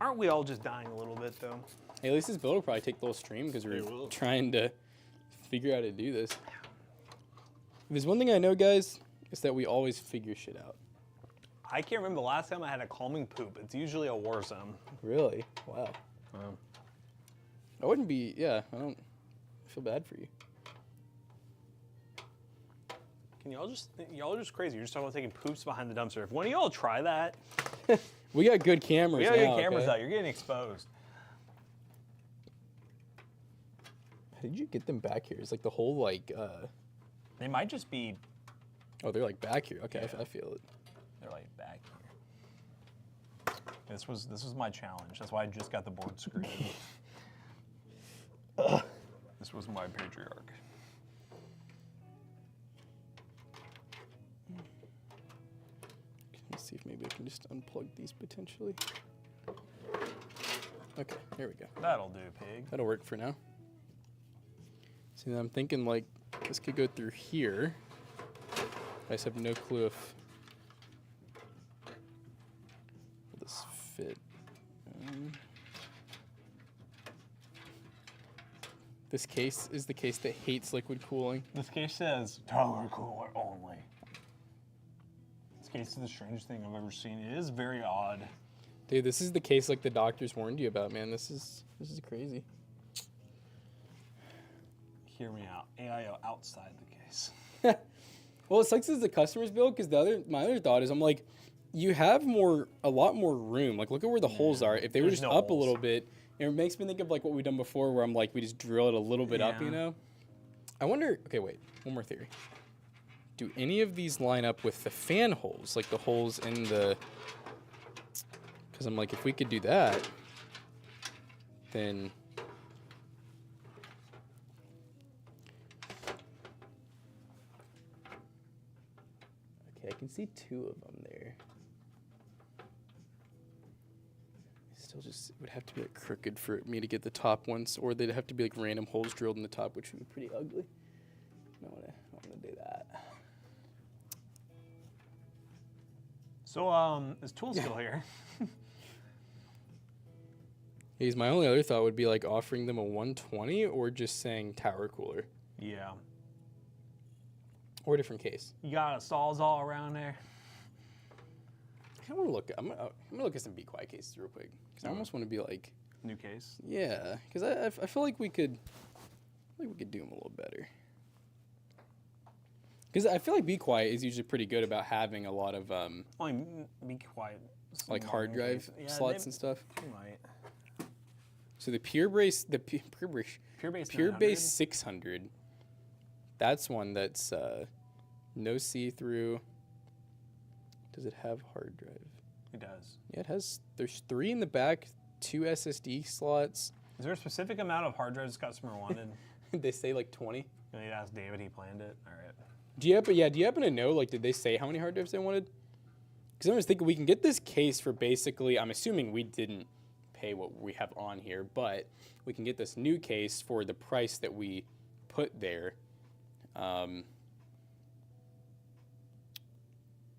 Aren't we all just dying a little bit, though? Hey, at least this build will probably take the whole stream because we're trying to figure out how to do this. If there's one thing I know, guys, is that we always figure shit out. I can't remember the last time I had a calming poop. It's usually a war zone. Really? Wow. I wouldn't be, yeah, I feel bad for you. Can y'all are just crazy. You're just talking about taking poops behind the dumpster. If one of y'all try that. We got good cameras We got now, good cameras okay? out. You're getting exposed. How did you get them back here? It's like the whole, like, They might just be. oh, they're like back here. Okay, Yeah. I feel it. They're like back here. This was my challenge. That's why I just got the board screwed. This was my patriarch. Let's see if maybe I can just unplug these potentially. Okay, here we go. That'll do, pig. That'll work for now. See, I'm thinking like this could go through here. I just have no clue if will this fit. This case is the case that hates liquid cooling. This case says tower cooler only. This case is the strangest thing I've ever seen. It is very odd. Dude, this is the case like the doctors warned you about, man. This is crazy. Hear me out. AIO outside the case. Well, it sucks as the customer's build because my other thought is I'm like, you have a lot more room. Like, look at where the holes are. If they were There's just no up a holes. little bit, it makes me think of like what we've done before, where I'm like, we just drill it a little bit up, you know? I wonder. Okay, wait. One more theory. Do any of these line up with the fan holes, like the holes in the Because I'm like, if we could do that, then... Okay, I can see 2 of them there. Still just, it would have to be like crooked for me to get the top ones, or they'd have to be like random holes drilled in the top, which would be pretty ugly. I don't want to do that. So, is Tool still here? He's my only other thought would be like offering them a 120 or just saying tower cooler. Yeah. Or a different case. You got stalls all around there. I want to look. I'm gonna look at some Be Quiet cases real quick because I almost want to be like new case. Yeah, because I feel like we could do them a little better. Because I feel like Be Quiet is usually pretty good about having a lot of Only Be Quiet. like hard drive slots and stuff. You might. So the Pure Base 600. That's one that's no see-through. Does it have hard drive? It does. Yeah, it has. There's 3 in the back, 2 SSD slots. Is there a specific amount of hard drives the customer wanted? They say like 20. You need to ask David. He planned it. All right. Do you happen to know, like, did they say how many hard drives they wanted? Because I'm just thinking we can get this case for basically, I'm assuming we didn't pay what we have on here, but we can get this new case for the price that we put there. Let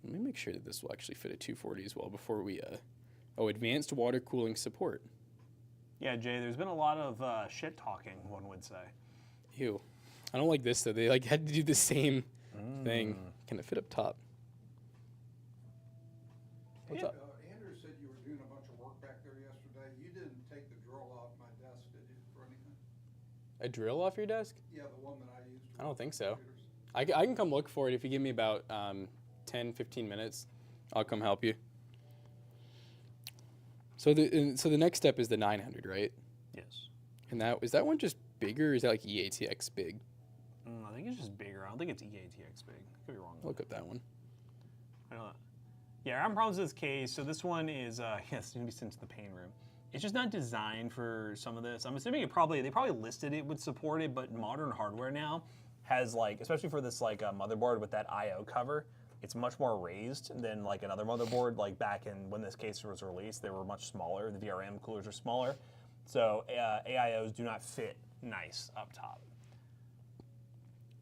me make sure that this will actually fit a 240 as well before we, advanced water cooling support. Yeah, Jay, there's been a lot of shit talking, one would say. Ew. I don't like this, though. They, like, had to do the same thing. Can it fit up top? What's up? Andrew said you were doing a bunch of work back there yesterday. You didn't take the drill off my desk, did you, for anything? A drill off your desk? Yeah, the one that I used. I don't think so. I can come look for it if you give me about 10, 15 minutes. I'll come help you. So the next step is the 900, right? Yes. And is that one just bigger, or is that like EATX big? I think it's just bigger. I don't think it's EATX big. Could be wrong. Look up that one. I don't know. Yeah, I'm having problems with this case. So this one is, yes, going to be sent to the pain room. It's just not designed for some of this. I'm assuming they probably listed it would support it, but modern hardware now has like, especially for this like motherboard with that I/O cover, it's much more raised than like another motherboard. Like back in when this case was released, they were much smaller. The VRM coolers are smaller, so AIOs do not fit nice up top.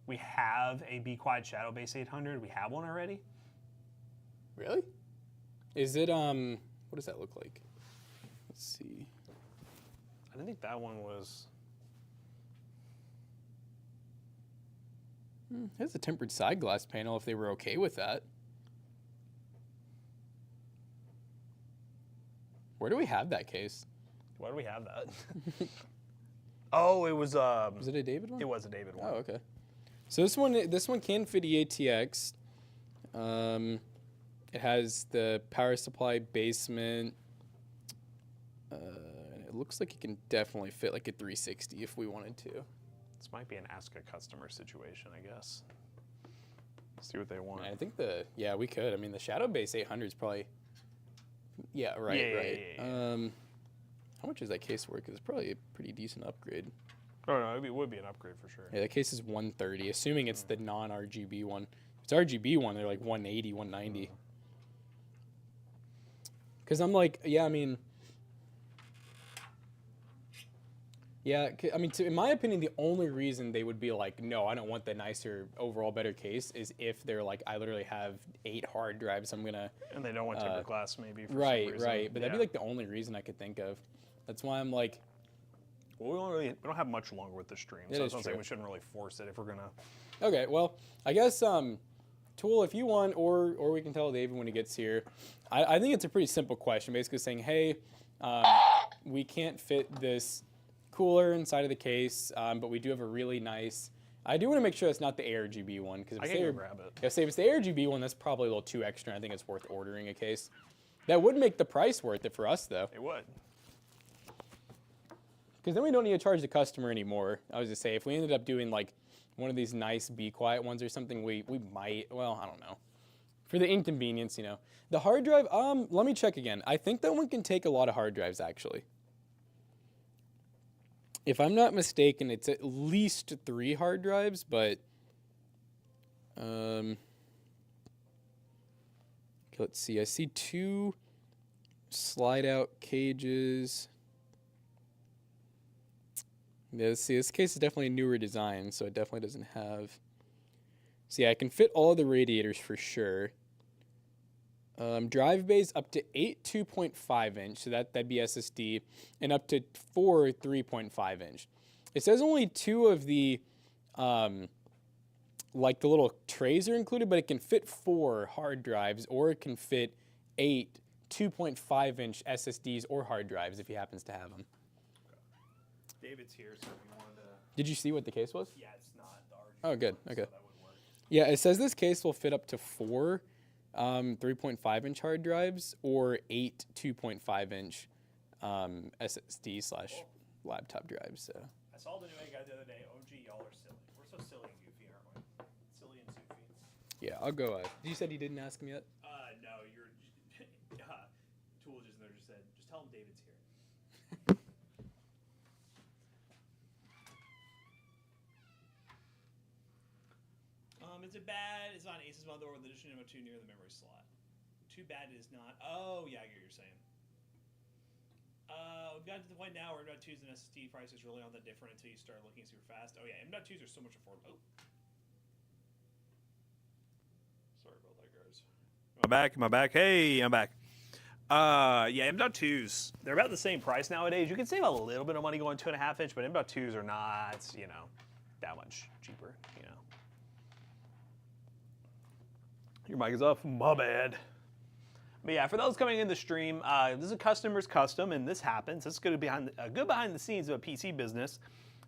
We have a Be Quiet Shadow Base 800. We have one already. Really? Is it what does that look like? Let's see. I didn't think that one was. It has a tempered side glass panel if they were okay with that. Where do we have that case? Why do we have that? Oh, it was. Was it a David one? It was a David one. Oh, okay. So this one can fit EATX. It has the power supply basement. It looks like it can definitely fit like a 360 if we wanted to. This might be an ask a customer situation, I guess. See what they want. I think we could. I mean, the Shadow Base 800 is probably. Yeah, right, right. Yeah. How much is that case worth? Because it's probably a pretty decent upgrade. Oh no, it would be an upgrade for sure. Yeah, that case is 130, assuming it's the non-RGB one. If it's RGB one, they're like 180, 190. Because I'm like, yeah, I mean, in my opinion, the only reason they would be like, no, I don't want the nicer, overall better case is if they're like, I literally have 8 hard drives, I'm gonna. And they don't want tempered glass, maybe. For right, some reason. right. But that'd be like the only reason I could think of. That's why I'm like. Well, we don't have much longer with the stream, so that's something we shouldn't really force it if we're gonna. Okay, well, I guess Tool, if you want, or we can tell David when he gets here. I think it's a pretty simple question, basically saying, hey, we can't fit this cooler inside of the case, but we do have a really nice. I do want to make sure it's not the ARGB one, because I can go grab it. If it's the ARGB one, that's probably a little too extra. I think it's worth ordering a case. That would make the price worth it for us, though. It would. Because then we don't need to charge the customer anymore. I was just say, if we ended up doing like one of these nice Be Quiet ones or something, we might. Well, I don't know. For the inconvenience, you know. The hard drive, let me check again. I think that one can take a lot of hard drives, actually. If I'm not mistaken, it's at least 3 hard drives, but okay, let's see. I see 2 slide-out cages. Yeah, let's see. This case is definitely a newer design, so it definitely doesn't have... See, I can fit all of the radiators for sure. Drive bays up to 8 2.5 inch, so that'd be SSD, and up to 4 3.5 inch. It says only 2 of the like the little trays are included, but it can fit 4 hard drives, or it can fit 8 2.5 inch SSDs or hard drives if he happens to have them. David's here, so if you wanted to... Did you see what the case was? Yeah, it's not the RGB. Oh, good. Okay. So that would work. Yeah, it says this case will fit up to 4 3.5 inch hard drives or 8 2.5 inch SSD slash laptop drives. So. I saw the new AI guy the other day. OG, y'all are silly. We're so silly and goofy, aren't we? Silly and goofy. Yeah, I'll go. You said you didn't ask him yet? No, you're... Tool just there just said, just tell him David's here. Is it bad? It's on Ace's motherboard with addition M.2 near the memory slot. Too bad it is not. Oh, yeah, I get what you're saying. We've gotten to the point now where M.2s and SSD prices really aren't that different until you start looking super fast. Oh, yeah, M.2s are so much affordable. Oh. Sorry about that, guys. Am I back? Am I back? Hey, I'm back. Yeah, M.2s, they're about the same price nowadays. You can save a little bit of money going 2.5 inch, but M.2s are not, you know, that much cheaper, you know. Your mic is off. My bad. But yeah, for those coming in the stream, this is a customer's custom, and this happens. This is good behind the scenes of a PC business.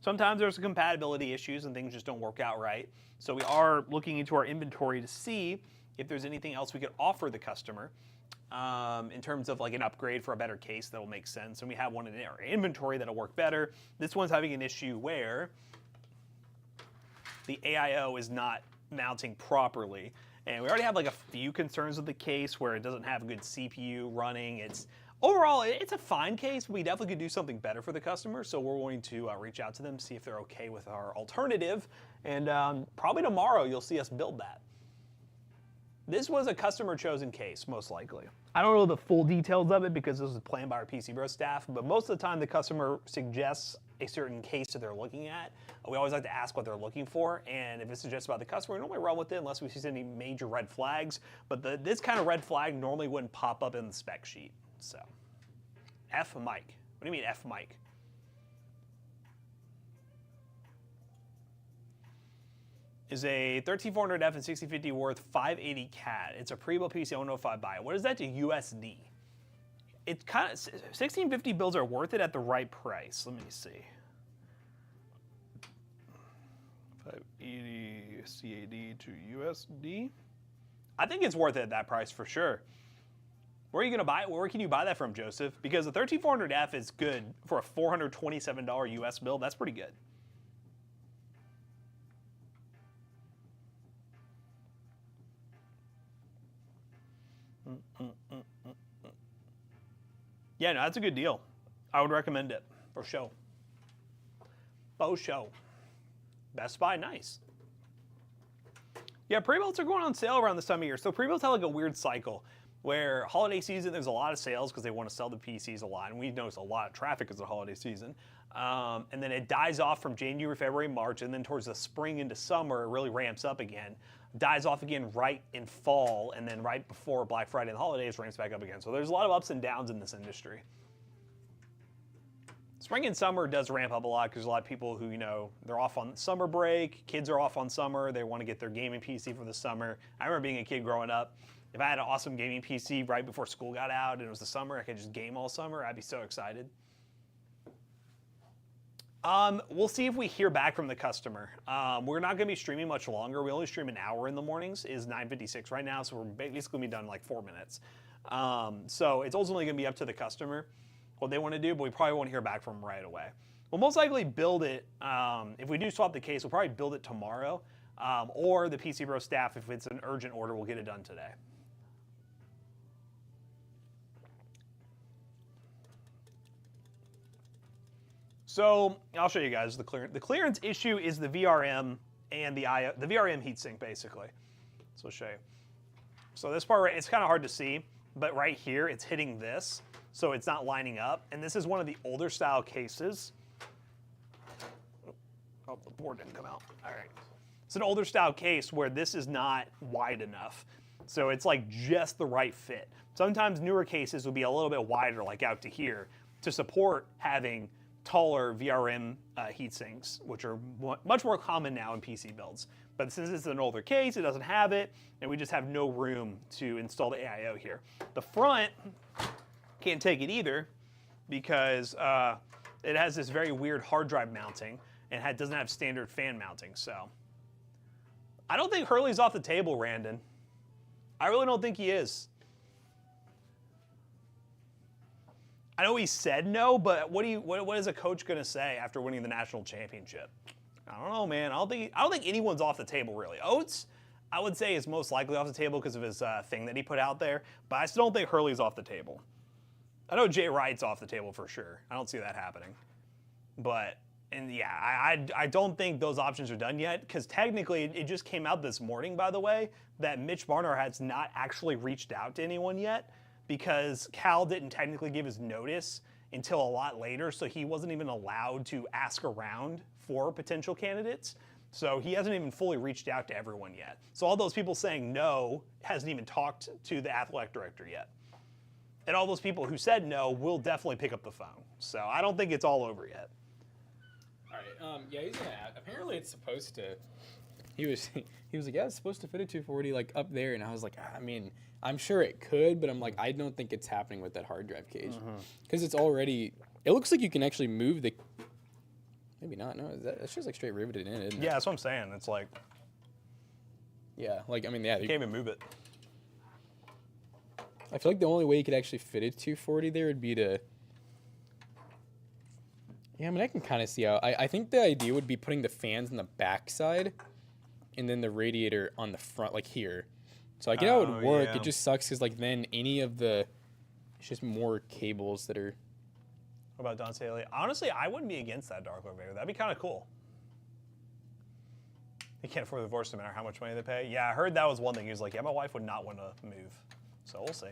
Sometimes there's some compatibility issues and things just don't work out right. So we are looking into our inventory to see if there's anything else we could offer the customer in terms of like an upgrade for a better case that will make sense. And we have one in our inventory that'll work better. This one's having an issue where the AIO is not mounting properly. And we already have like a few concerns with the case where it doesn't have a good CPU running. Overall, it's a fine case. We definitely could do something better for the customer. So we're going to reach out to them, see if they're okay with our alternative. And probably tomorrow you'll see us build that. This was a customer chosen case, most likely. I don't know the full details of it because this was planned by our pcbros staff, but most of the time the customer suggests a certain case that they're looking at. We always like to ask what they're looking for, and if it's suggests about the customer, we normally run with it unless we see any major red flags, but this kind of red flag normally wouldn't pop up in the spec sheet. So, F mic. What do you mean F mic? Is a 13400F and 6050 worth 580 CAD. It's a pre-built PC. I don't know if I buy it. What is that to USD? It kind of 1650 builds are worth it at the right price. Let me see. 580 CAD to USD. I think it's worth it at that price for sure. Where are you gonna buy it? Where can you buy that from, Joseph? Because the 13400F is good for a $427 US build. That's pretty good. Yeah, no, that's a good deal. I would recommend it for show. Show. Best Buy, nice. Yeah, pre-builds are going on sale around this time of year. So pre-builds have like a weird cycle where holiday season, there's a lot of sales because they want to sell the PCs a lot. And we notice a lot of traffic as the holiday season. And then it dies off from January, February, March. And then towards the spring into summer, it really ramps up again. Dies off again right in fall. And then right before Black Friday and the holidays, ramps back up again. So there's a lot of ups and downs in this industry. Spring and summer does ramp up a lot because a lot of people who, you know, they're off on summer break, kids are off on summer, they want to get their gaming PC for the summer. I remember being a kid growing up. If I had an awesome gaming PC right before school got out and it was the summer, I could just game all summer, I'd be so excited. We'll see if we hear back from the customer. We're not going to be streaming much longer. We only stream an hour in the mornings. Is 9:56 right now, so we're basically going to be done in like 4 minutes. So it's ultimately going to be up to the customer what they want to do, but we probably won't hear back from them right away. We'll most likely build it, if we do swap the case, we'll probably build it tomorrow, or the pcbros staff, if it's an urgent order, we'll get it done today. So I'll show you guys the clearance. The clearance issue is the VRM and the VRM heatsink, basically. So I'll show you. So this part, it's kind of hard to see, but right here, it's hitting this, so it's not lining up. And this is one of the older style cases. Oh, the board didn't come out. All right. It's an older style case where this is not wide enough. So it's like just the right fit. Sometimes newer cases will be a little bit wider, like out to here, to support having taller VRM heat sinks, which are much more common now in PC builds. But since it's an older case, it doesn't have it, and we just have no room to install the AIO here. The front can't take it either because it has this very weird hard drive mounting and doesn't have standard fan mounting. So I don't think Hurley's off the table, Randon. I really don't think he is. I know he said no, but what is a coach going to say after winning the national championship? I don't know, man. I don't think anyone's off the table, really. Oates, I would say, is most likely off the table because of his thing that he put out there, but I still don't think Hurley's off the table. I know Jay Wright's off the table for sure. I don't see that happening. And yeah, I don't think those options are done yet, because technically it just came out this morning, by the way, that Mitch Barnard has not actually reached out to anyone yet, because Cal didn't technically give his notice until a lot later, so he wasn't even allowed to ask around for potential candidates. So he hasn't even fully reached out to everyone yet. So all those people saying no hasn't even talked to the athletic director yet. And all those people who said no will definitely pick up the phone. So I don't think it's all over yet. All right. Yeah, he's gonna add. Apparently, it's supposed to. He was like, yeah, it's supposed to fit a 240 like up there, and I was like, I mean, I'm sure it could, but I'm like, I don't think it's happening with that hard drive cage, because it's already. It looks like you can actually move the. Maybe not. No, that's just like straight riveted in, isn't it? Yeah, that's what I'm saying. It's like. Yeah, like I mean, yeah. You can't even move it. I feel like the only way you could actually fit a 240 there would be to. Yeah, I mean, I can kind of see how. I think the idea would be putting the fans on the back side and then the radiator on the front, like here. So I get how it would work. Yeah. It just sucks because, like, then any of the. It's just more cables that are. What about Don Staley? Honestly, I wouldn't be against that Dark Elevator. That'd be kind of cool. He can't afford the divorce no matter how much money they pay. Yeah, I heard that was one thing. He was like, yeah, my wife would not want to move. So we'll see.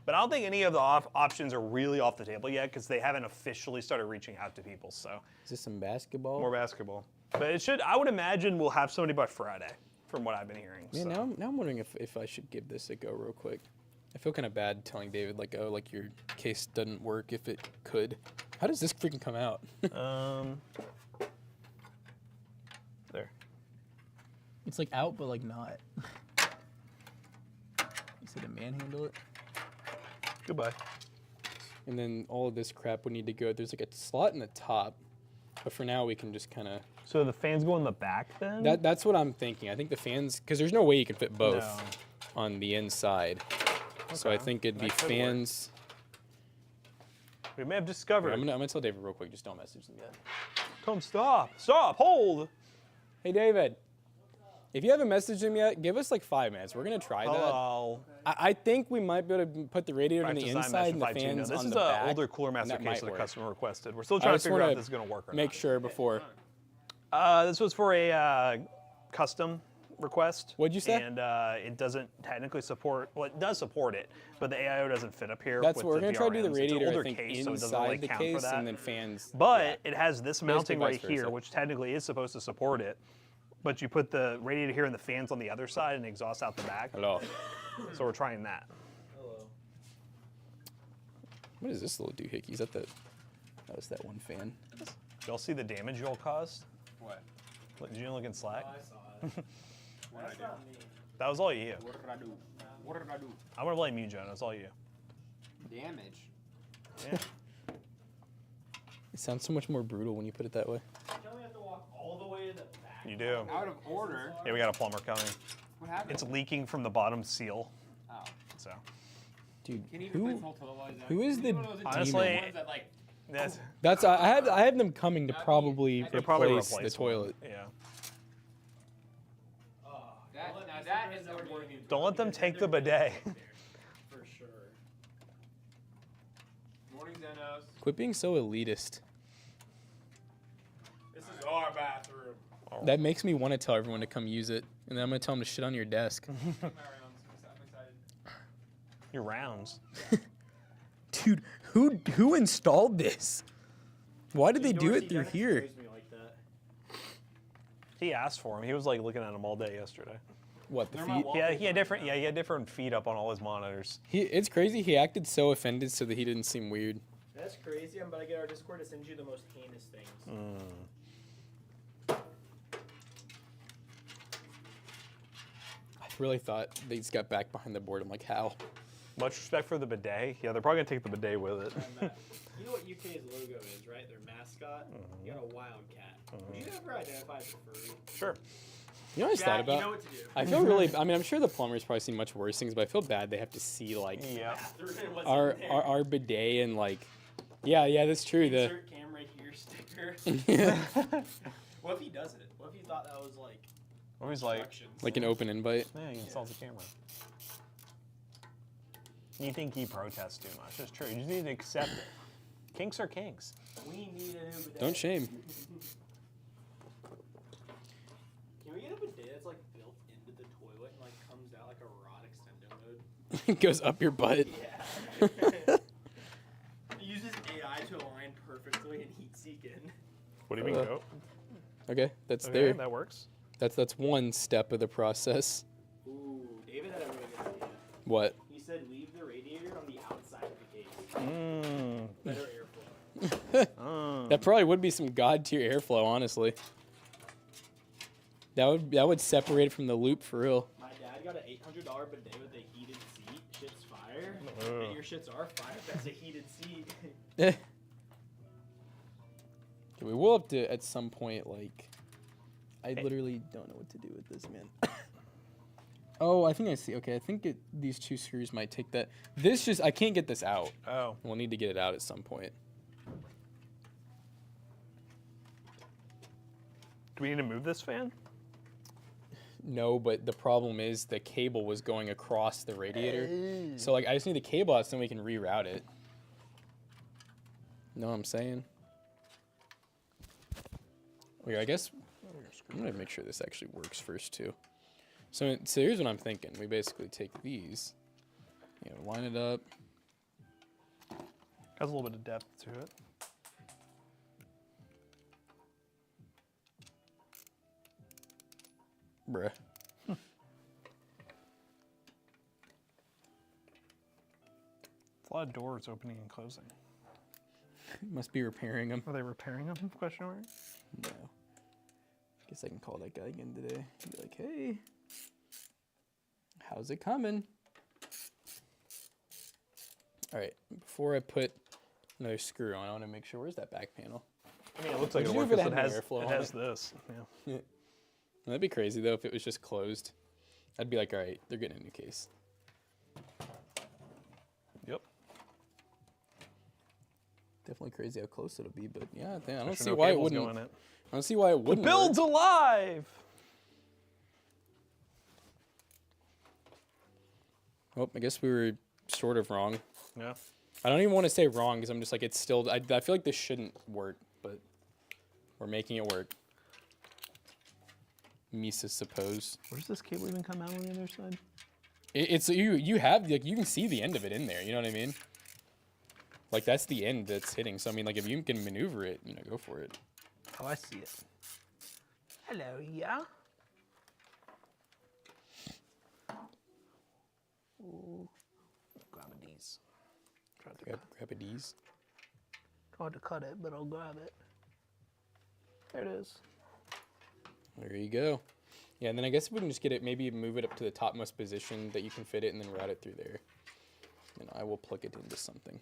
But I don't think any of the options are really off the table yet, because they haven't officially started reaching out to people. So Is this some basketball? more basketball. But it should. I would imagine we'll have somebody by Friday, from what I've been hearing. Yeah, so. now I'm wondering if I should give this a go real quick. I feel kind of bad telling David, like, oh, like your case doesn't work if it could. How does this freaking come out? There. It's like out, but like not. You said to manhandle it. Goodbye. And then all of this crap would need to go. There's like a slot in the top, but for now we can just kind of. So the fans go in the back then? That's what I'm thinking. I think the fans, because there's no way you can fit both No. on the inside. So I Okay. think it'd be That could work. fans. We may have discovered. I'm gonna tell David real quick. Just don't message them yet. Come stop. Stop. Hold. Hey David, if you haven't messaged him yet, give us like 5 minutes. We're gonna try that. Hello. I think we might be able to put the radiator on the Practice inside and the 5.2. fans This on is the an back. older Cooler Master and that case that might the work. customer requested. We're still trying to just figure out wanna if this is going to work or Make not. sure before. This was for a custom request. What'd you say? And it doesn't technically support. Well, it does support it, but the AIO doesn't fit up here. That's with what we're the gonna try to do. The VRMs. It's an radiator, older I think, case, so it doesn't inside really the count for case, that. and then fans. But it has this mounting vice right here, versa. which technically is supposed to support it. But you put the radiator here and the fans on the other side and exhaust out the back. Hello. So we're trying that. What is this little doohickey? Is that the? That was that one fan. Y'all see the damage y'all caused? What? Did you look in Slack? I saw it. What I do? That was all you. What did I do? What did I do? I'm gonna blame you, Jonah. It's all you. Damage. Yeah. It sounds so much more brutal when you put it that way. You only have to walk all the way to the back. You do. Out of order. Yeah, we got a plumber coming. What happened? It's leaking from the bottom seal. Oh. So Dude, Can you even who? put total otherwise? who is the One of those Honestly- demon ones that, like, that's That's I have them coming to probably They'll probably replace replace the one. toilet. Yeah. that is a worthy. Don't let them take the bidet. For sure. Morning, Zenos. Quit being so elitist. our bathroom. That makes me want to tell everyone to come use it, and then I'm gonna tell them to shit on your desk. I'm excited. Your rounds. Dude, who installed this? Why did they do it through here? He asked for him. He was like looking at him all day yesterday. What, the They're my feet? wall- Yeah, he had different feet up on all his monitors. It's crazy. He acted so offended so that he didn't seem weird. That's crazy. I'm about to get our Discord to send you the most heinous things. I really thought they just got back behind the board. I'm like, how? Much respect for the bidet. Yeah, they're probably gonna take the bidet with it. You know what UK's logo is, right? Their mascot? You got a wildcat. Would you ever identify as a furry? Sure. You know what I just thought Jack, about? you know what to do. I feel really. I mean, I'm sure the plumbers probably seen much worse things, but I feel bad they have to see like Yeah. What's our, in there? our bidet and like, yeah, that's true. The Insert camera here sticker. What if he does it? What if he thought that was like Always like, instructions? like an open invite. yeah, you installed the camera. You think he protests too much? It's true. You just need to accept it. Kinks are kinks. We need a new bidet. Don't shame. Can we get a bidet that's like built into the toilet and like comes out like a rod extendo mode? It goes up your butt. Yeah. It uses AI to align perfectly and heat seek in. What do you mean, go? Okay, that's Okay, there. that works. That's one step of the process. Ooh, David had a really good idea. What? He said leave the radiator on the outside of the case. Mmm. Better airflow. That probably would be some god tier airflow, honestly. That would separate it from the loop for real. My dad got an $800 bidet with a heated seat. Shit's fire. Ugh. And your shits are fire. That's a heated seat. Eh. We will have to at some point like. I literally don't know what to do with this, man. Oh, I think I see. Okay, I think these two screws might take that. This just I can't get this out. Oh. We'll need to get it out at some point. Do we need to move this fan? No, but the problem is the cable was going across the radiator. So like I just need the cable out so then we can reroute it. Know what I'm saying? Wait, I guess I'm gonna make sure this actually works first too. So here's what I'm thinking. We basically take these, line it up. Has a little bit of depth to it. Bruh. It's a lot of doors opening and closing. Must be repairing them. Are they repairing them? Question mark. No. Guess I can call that guy again today. Be like, hey, how's it coming? All right, before I put another screw on, I want to make sure, where's that back panel? I mean, it looks like Would it you works if it because had it no has, airflow it on has it? this. Yeah. That'd be crazy though if it was just closed. I'd be like, all right, they're getting a new case. Yep. Definitely crazy how close it'll be, but yeah, I don't There's see no why it cables wouldn't. going in. I don't see why it wouldn't. Build's work. alive! Oh, I guess we were sort of wrong. Yeah. I don't even want to say wrong because I'm just like, it's still. I feel like this shouldn't work, but we're making it work. Mises suppose. Where's this cable even come out on the other side? It's you have like you can see the end of it in there. You know what I mean? Like that's the end that's hitting. So I mean, like if you can maneuver it, go for it. Oh, I see it. Hello, yeah. Ooh. Grab these. Grab a D's. Tried to cut it, but I'll grab it. There it is. There you go. Yeah, and then I guess we can just get it, maybe move it up to the topmost position that you can fit it, and then route it through there. And I will plug it into something.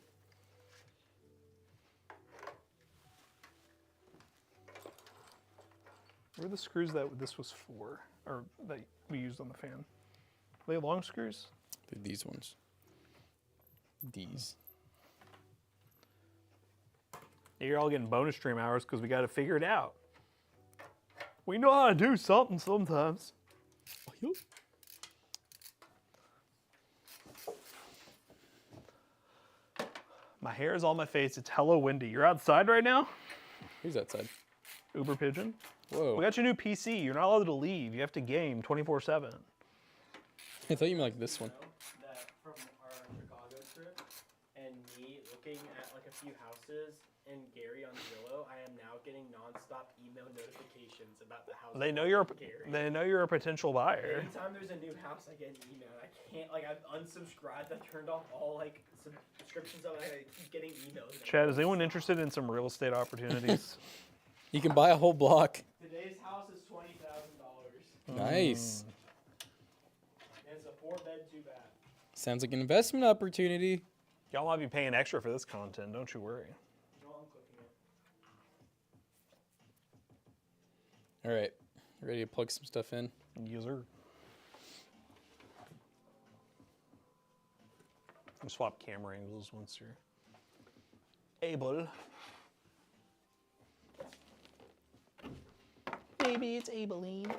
Where are the screws that this was for, or that we used on the fan? Are they long screws? They're these ones. These. You're all getting bonus stream hours because we got to figure it out. We know how to do something sometimes. My hair is on my face. It's hella windy. You're outside right now? Who's outside? Uber Pigeon. Whoa. We got your new PC. You're not allowed to leave. You have to game 24/7. I thought you meant like this one. That from our Chicago trip, and me looking at like a few houses, and Gary on Zillow, I am now getting nonstop email notifications about the house. They know you're Gary. they know you're a potential buyer. Anytime there's a new house, I get an email. I can't, like, I've unsubscribed. I turned off all, like, subscriptions. I keep getting emails. Chad, is anyone interested in some real estate opportunities? You can buy a whole block. Today's house is $20,000. Nice. And it's a 4-bed, 2-bath. Sounds like an investment opportunity. Y'all might be paying extra for this content. Don't you worry. No, I'm cooking it. All right. Ready to plug some stuff in? User. Swap camera angles once you're able. Maybe it's Abilene.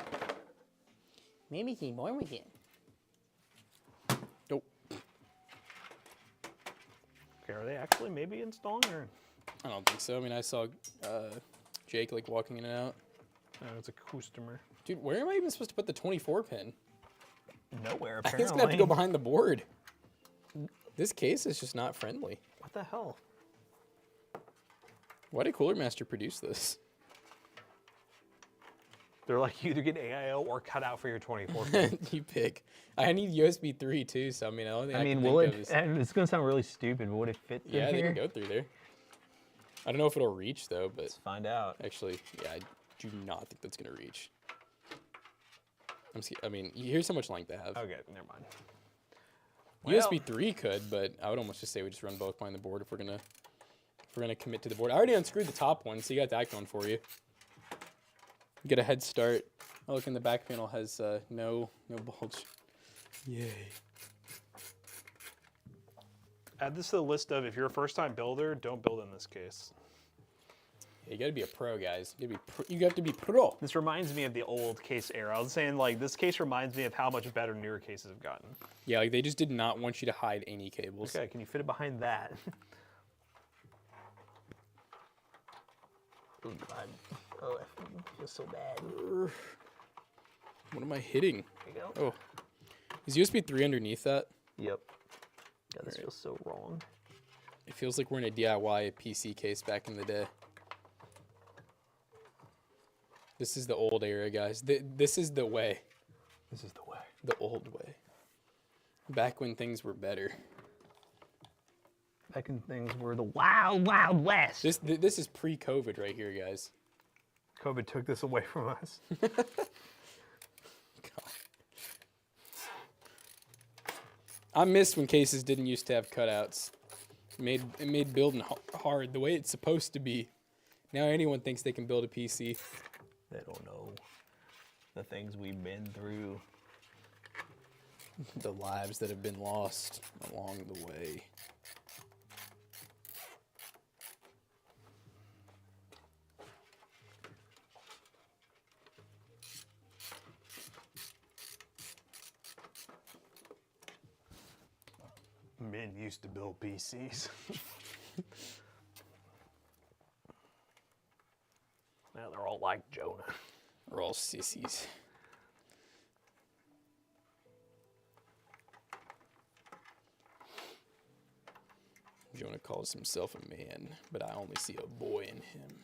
Maybe he's more with it. Nope. Okay, are they actually maybe installing or? I don't think so. I mean, I saw Jake like walking in and out. No, it's a customer. Dude, where am I even supposed to put the 24 pin? Nowhere, I apparently. think it's gonna have to go behind the board. This case is just not friendly. What the hell? Why did Cooler Master produce this? They're like, you either get AIO or cut out for your 24 pin. You pick. I need USB 3 too, so I mean, the only thing I can will think it? of is, And it's gonna sound really stupid, but would it fit through yeah, they here? can go through there. I don't know if it'll reach though, but Let's find out. actually, yeah, I do not think that's gonna reach. I mean, here's how much length I have. Okay, never mind. USB 3 could, but I would almost just say we just run both behind the board if we're gonna commit to the board. I already unscrewed the top one, so you got that going for you. Get a head start. Oh, look, in the back panel has no bulge. Yay. Add this to the list of if you're a first-time builder, don't build in this case. Yeah, you gotta be a pro, guys. You have to be pro. This reminds me of the old case era. I was saying, like, this case reminds me of how much better newer cases have gotten. Yeah, like they just did not want you to hide any cables. Okay, can you fit it behind that? Oh, I feel so bad. What am I hitting? There you go. Oh, is USB 3 underneath that? Yep. God, this feels so wrong. It feels like we're in a DIY PC case back in the day. This is the old era, guys. This is the way. This is the way. The old way. Back when things were better. Back when things were the wild, wild west. This is pre-COVID right here, guys. COVID took this away from us. God. I missed when cases didn't used to have cutouts. It made building hard the way it's supposed to be. Now anyone thinks they can build a PC. They don't know the things we've been through. The lives that have been lost along the way. Men used to build PCs. Now they're all like Jonah. We're all sissies. Jonah calls himself a man, but I only see a boy in him.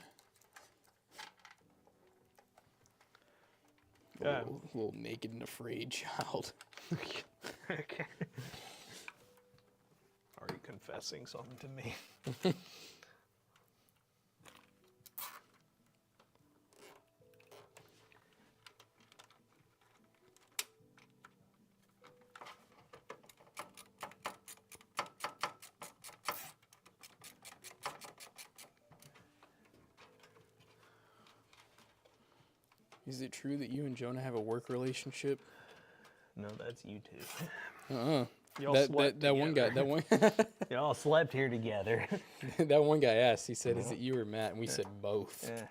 Yeah. A little naked and afraid child. Okay. Are you confessing something to me? Is it true that you and Jonah have a work relationship? No, that's you two. Y'all That slept one guy, together. Y'all slept here together. that one guy asked. He said, "Is it you or Matt?" And we said both. Yeah.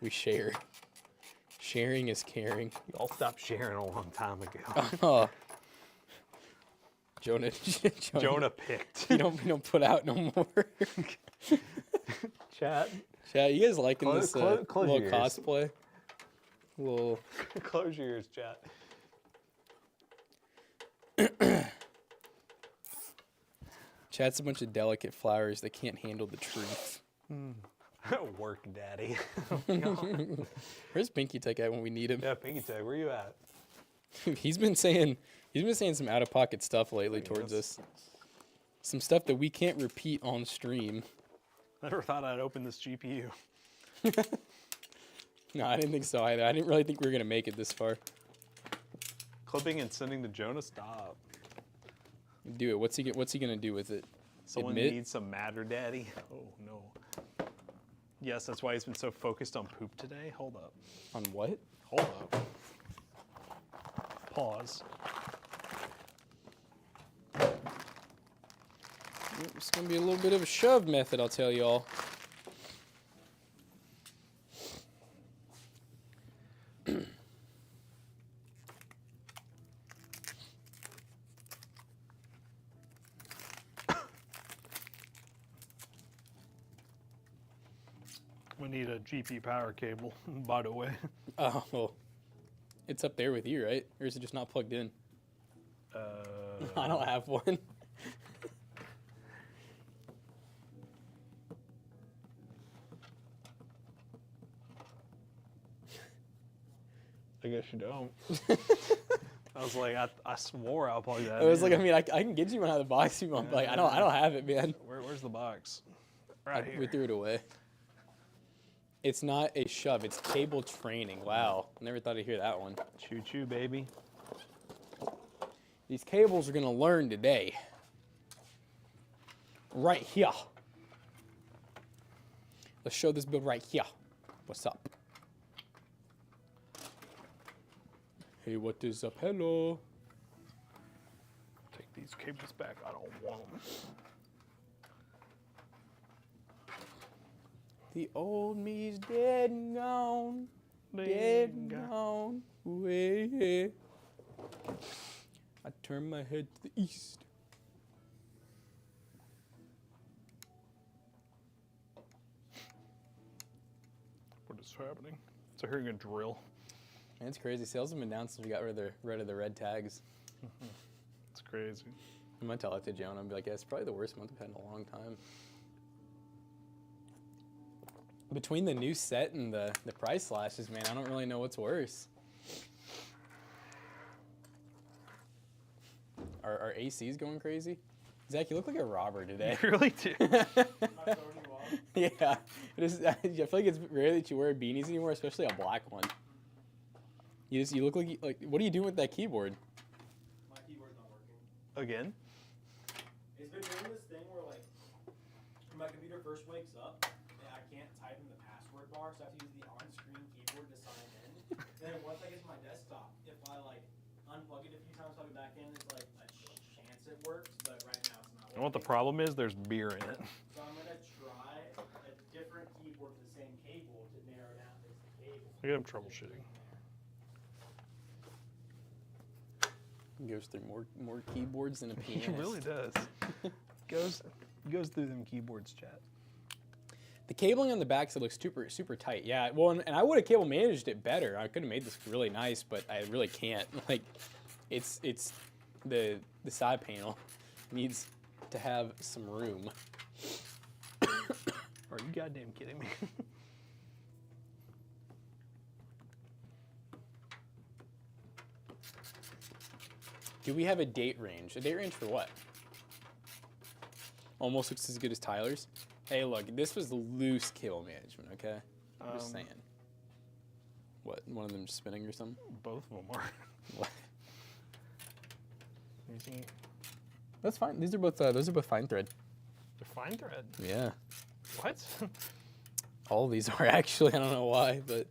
We share. Sharing is caring. Y'all stopped sharing a long time ago. Oh. Jonah, Jonah picked. You don't put out no more. Chat. Chat, you guys liking Close- this close little your ears. cosplay? Little. Close your ears, chat. Chat's a bunch of delicate flowers that can't handle the truth. Work, daddy. Where's Pinky Tech at when we need him? Yeah, Pinky Tag, where you at? He's been saying some out of pocket stuff lately towards us. Some stuff that we can't repeat on stream. Never thought I'd open this GPU. No, I didn't think so either. I didn't really think we were gonna make it this far. Clipping and sending to Jonah, stop. Do it. What's he gonna do with it? Someone Admit? needs some matter, daddy. Oh, no. Yes, that's why he's been so focused on poop today. Hold up. On what? Hold up. Pause. It's gonna be a little bit of a shove method, I'll tell y'all. We need a GP power cable, by the way. Oh, well, it's up there with you, right? Or is it just not plugged in? I don't have one. I guess you don't. I was like, I swore I'll plug that I was in. like, I mean, I can get you one out of the box if you want, but like, I don't have it, man. Where's the box? Right We here. threw it away. It's not a shove, it's cable training. Wow, never thought I'd hear that one. Choo choo, baby. These cables are gonna learn today. Right here. Let's show this build right here. What's up? Hey, what is up? Hello. Take these cables back. I don't want them. The old me's dead and gone. Dead and gone. Way. I turn my head to the east. What is happening? So hearing a drill. Man, it's crazy. Sales have been down since we got rid of the red tags. It's crazy. I'm gonna tell it to Jonah and be like, yeah, it's probably the worst month we've had in a long time. Between the new set and the price slashes, man, I don't really know what's worse. Our AC's going crazy. Zach, you look like a robber today. You really do. Am I throwing you off? Yeah, I feel like it's rare that you wear beanies anymore, especially a black one. You look like what are you doing with that keyboard? My keyboard's not working. Again? It's been doing this thing where, like, when my computer first wakes up, I can't type in the password bar, so I have to use the on-screen keyboard to sign in. And then once I get to my desktop, if I, like, unplug it a few times, plug it back in, it's like a chance it works, but right now it's not working. You know what the problem is? There's beer in it. So I'm gonna try a different keyboard with the same cable to narrow down this cable. Look at him troubleshooting. Goes through more keyboards than a pianist. He really does. goes through them keyboards, chat. The cabling on the back looks super tight. Yeah, well, and I would have cable managed it better. I could have made this really nice, but I really can't. Like, it's the side panel needs to have some room. Are you goddamn kidding me? Do we have a date range? A date range for what? Almost looks as good as Tyler's. Hey, look, this was loose cable management, okay? I'm just saying. What, one of them just spinning or something? Both of them are. What? Using That's fine. Those are both fine thread. the fine thread. Yeah. What? All of these are actually. I don't know why, but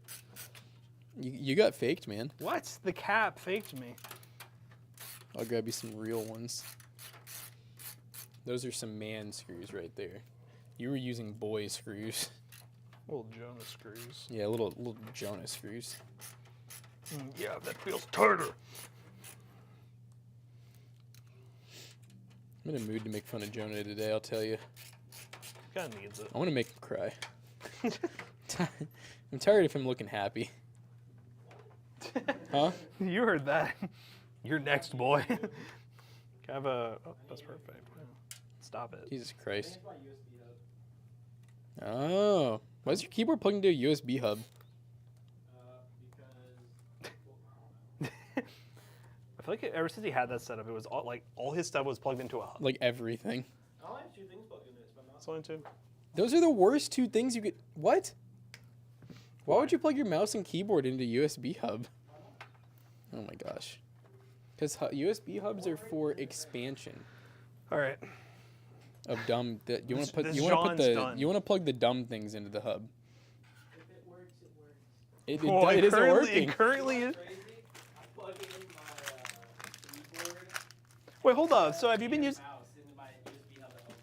you got faked, man. What? The cap faked me. I'll grab you some real ones. Those are some man screws right there. You were using boy screws. Little Jonah screws. Yeah, little Jonah screws. Yeah, that feels tighter. I'm in a mood to make fun of Jonah today, I'll tell you. Kinda needs it. I want to make him cry. I'm tired of him looking happy. Huh? You heard that. You're next, boy. Can I have a... Oh, that's perfect. Stop it. Jesus Christ. It's my USB hub. Oh. Why is your keyboard plugged into a USB hub? Because I feel like ever since he had that setup, it was all his stuff was plugged into a hub. Like everything. I only have 2 things plugged into this, but not. That's only 2. Those are the worst 2 things you could... What? Why would you plug your mouse and keyboard into a USB hub? Oh my gosh. Because USB hubs are for expansion All right. of dumb... You want to put This you want to put John's the done. you want to plug the dumb things into the hub. If it works, it works. It isn't working. It currently is. Crazy. I plug in my keyboard. Wait, hold up. So have you been using... Mouse into my USB hub at home.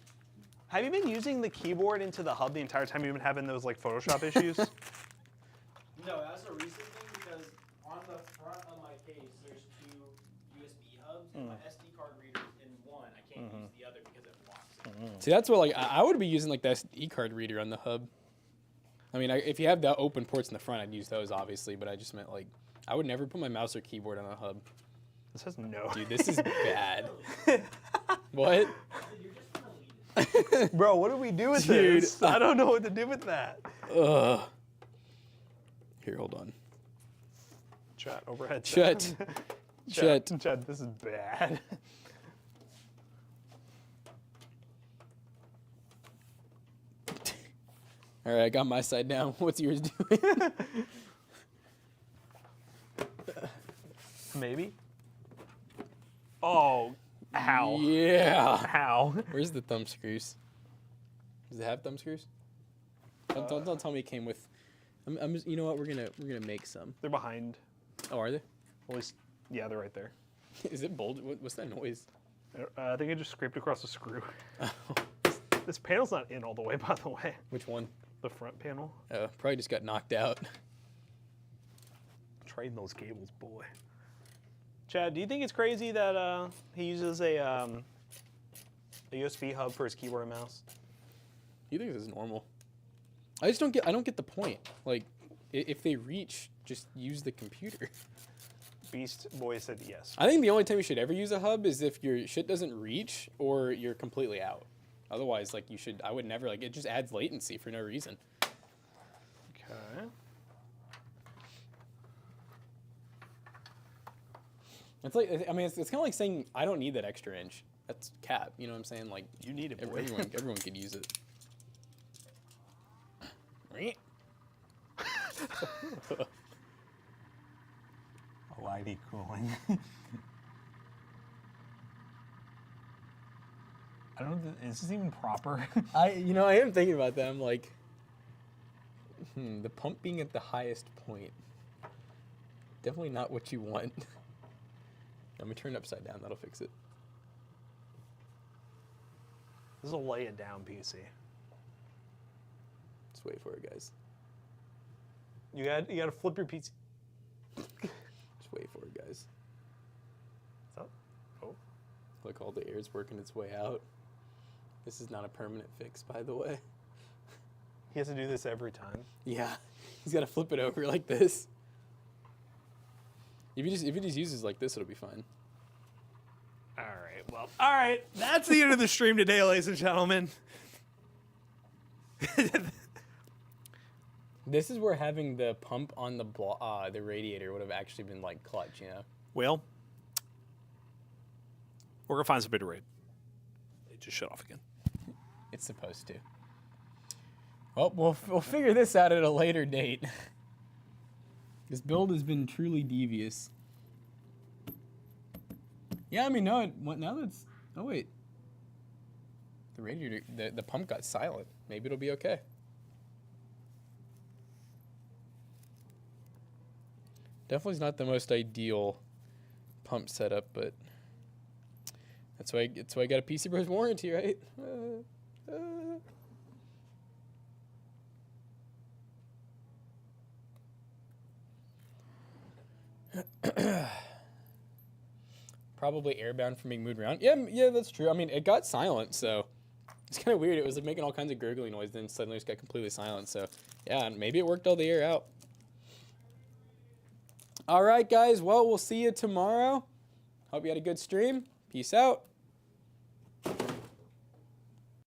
Have you been using the keyboard into the hub the entire time you've been having those like Photoshop issues? No, that's a recent thing because on the front of my case, there's 2 USB hubs, and my SD card reader's in one. I can't use the other because it blocks it. See, that's what I would be using like the SD card reader on the hub. I mean, if you have the open ports in the front, I'd use those obviously, but I just meant like I would never put my mouse or keyboard on a hub. This has no. Dude, this is bad. What? You're just gonna leave it. Bro, what do we do with Dude. this? I don't know what to do with that. Ugh. Here, hold on. Chat, overhead. Chat. Chat. Chat, this is bad. All right, I got my side down. What's yours doing? Maybe. Oh, how? Yeah. How? Where's the thumb screws? Does it have thumb screws? Don't tell me it came with. You know what? We're gonna make some. They're behind. Oh, are they? At least, yeah, they're right there. Is it bold? What's that noise? I think I just scraped across the screw. This panel's not in all the way, by the way. Which one? The front panel. Probably just got knocked out. Trading those cables, boy. Chad, do you think it's crazy that he uses a USB hub for his keyboard and mouse? You think this is normal? I just don't get. I don't get the point. Like, if they reach, just use the computer. Beast Boy said yes. I think the only time you should ever use a hub is if your shit doesn't reach or you're completely out. Otherwise, like, you should. I would never. Like, it just adds latency for no reason. Okay. It's like, I mean, it's kind of like saying I don't need that extra inch. That's cap. You know what I'm saying? Like, You need it, boy. everyone could use it. Lighty cooling. I don't know, is this even proper? I am thinking about that. I'm like, the pump being at the highest point. Definitely not what you want. Let me turn it upside down. That'll fix it. This will lay it down, PC. Let's wait for it, guys. You gotta flip your PC. Just wait for it, guys. What's up? Oh. Look, all the air's working its way out. This is not a permanent fix, by the way. He has to do this every time. Yeah, he's got to flip it over like this. If he just uses like this, it'll be fine. All right. Well, all right. That's the end of the stream today, ladies and gentlemen. This is where having the pump on the radiator would have actually been like clutch, you know? Well, we're gonna find some bit of rate. It just shut off again. It's supposed to. Well, we'll figure this out at a later date. This build has been truly devious. Yeah, I mean, no, now that's... Oh, wait. The radiator, the pump got silent. Maybe it'll be okay. Definitely is not the most ideal pump setup, but that's why I got a PC Bros warranty, right? Probably airbound from being moved around. Yeah, that's true. I mean, it got silent, so it's kind kind of weird. It was like making all kinds of gurgling noise, then suddenly just got completely silent. So, yeah, maybe it worked all the air out. All right, guys. Well, we'll see you tomorrow. Hope you had a good stream. Peace out.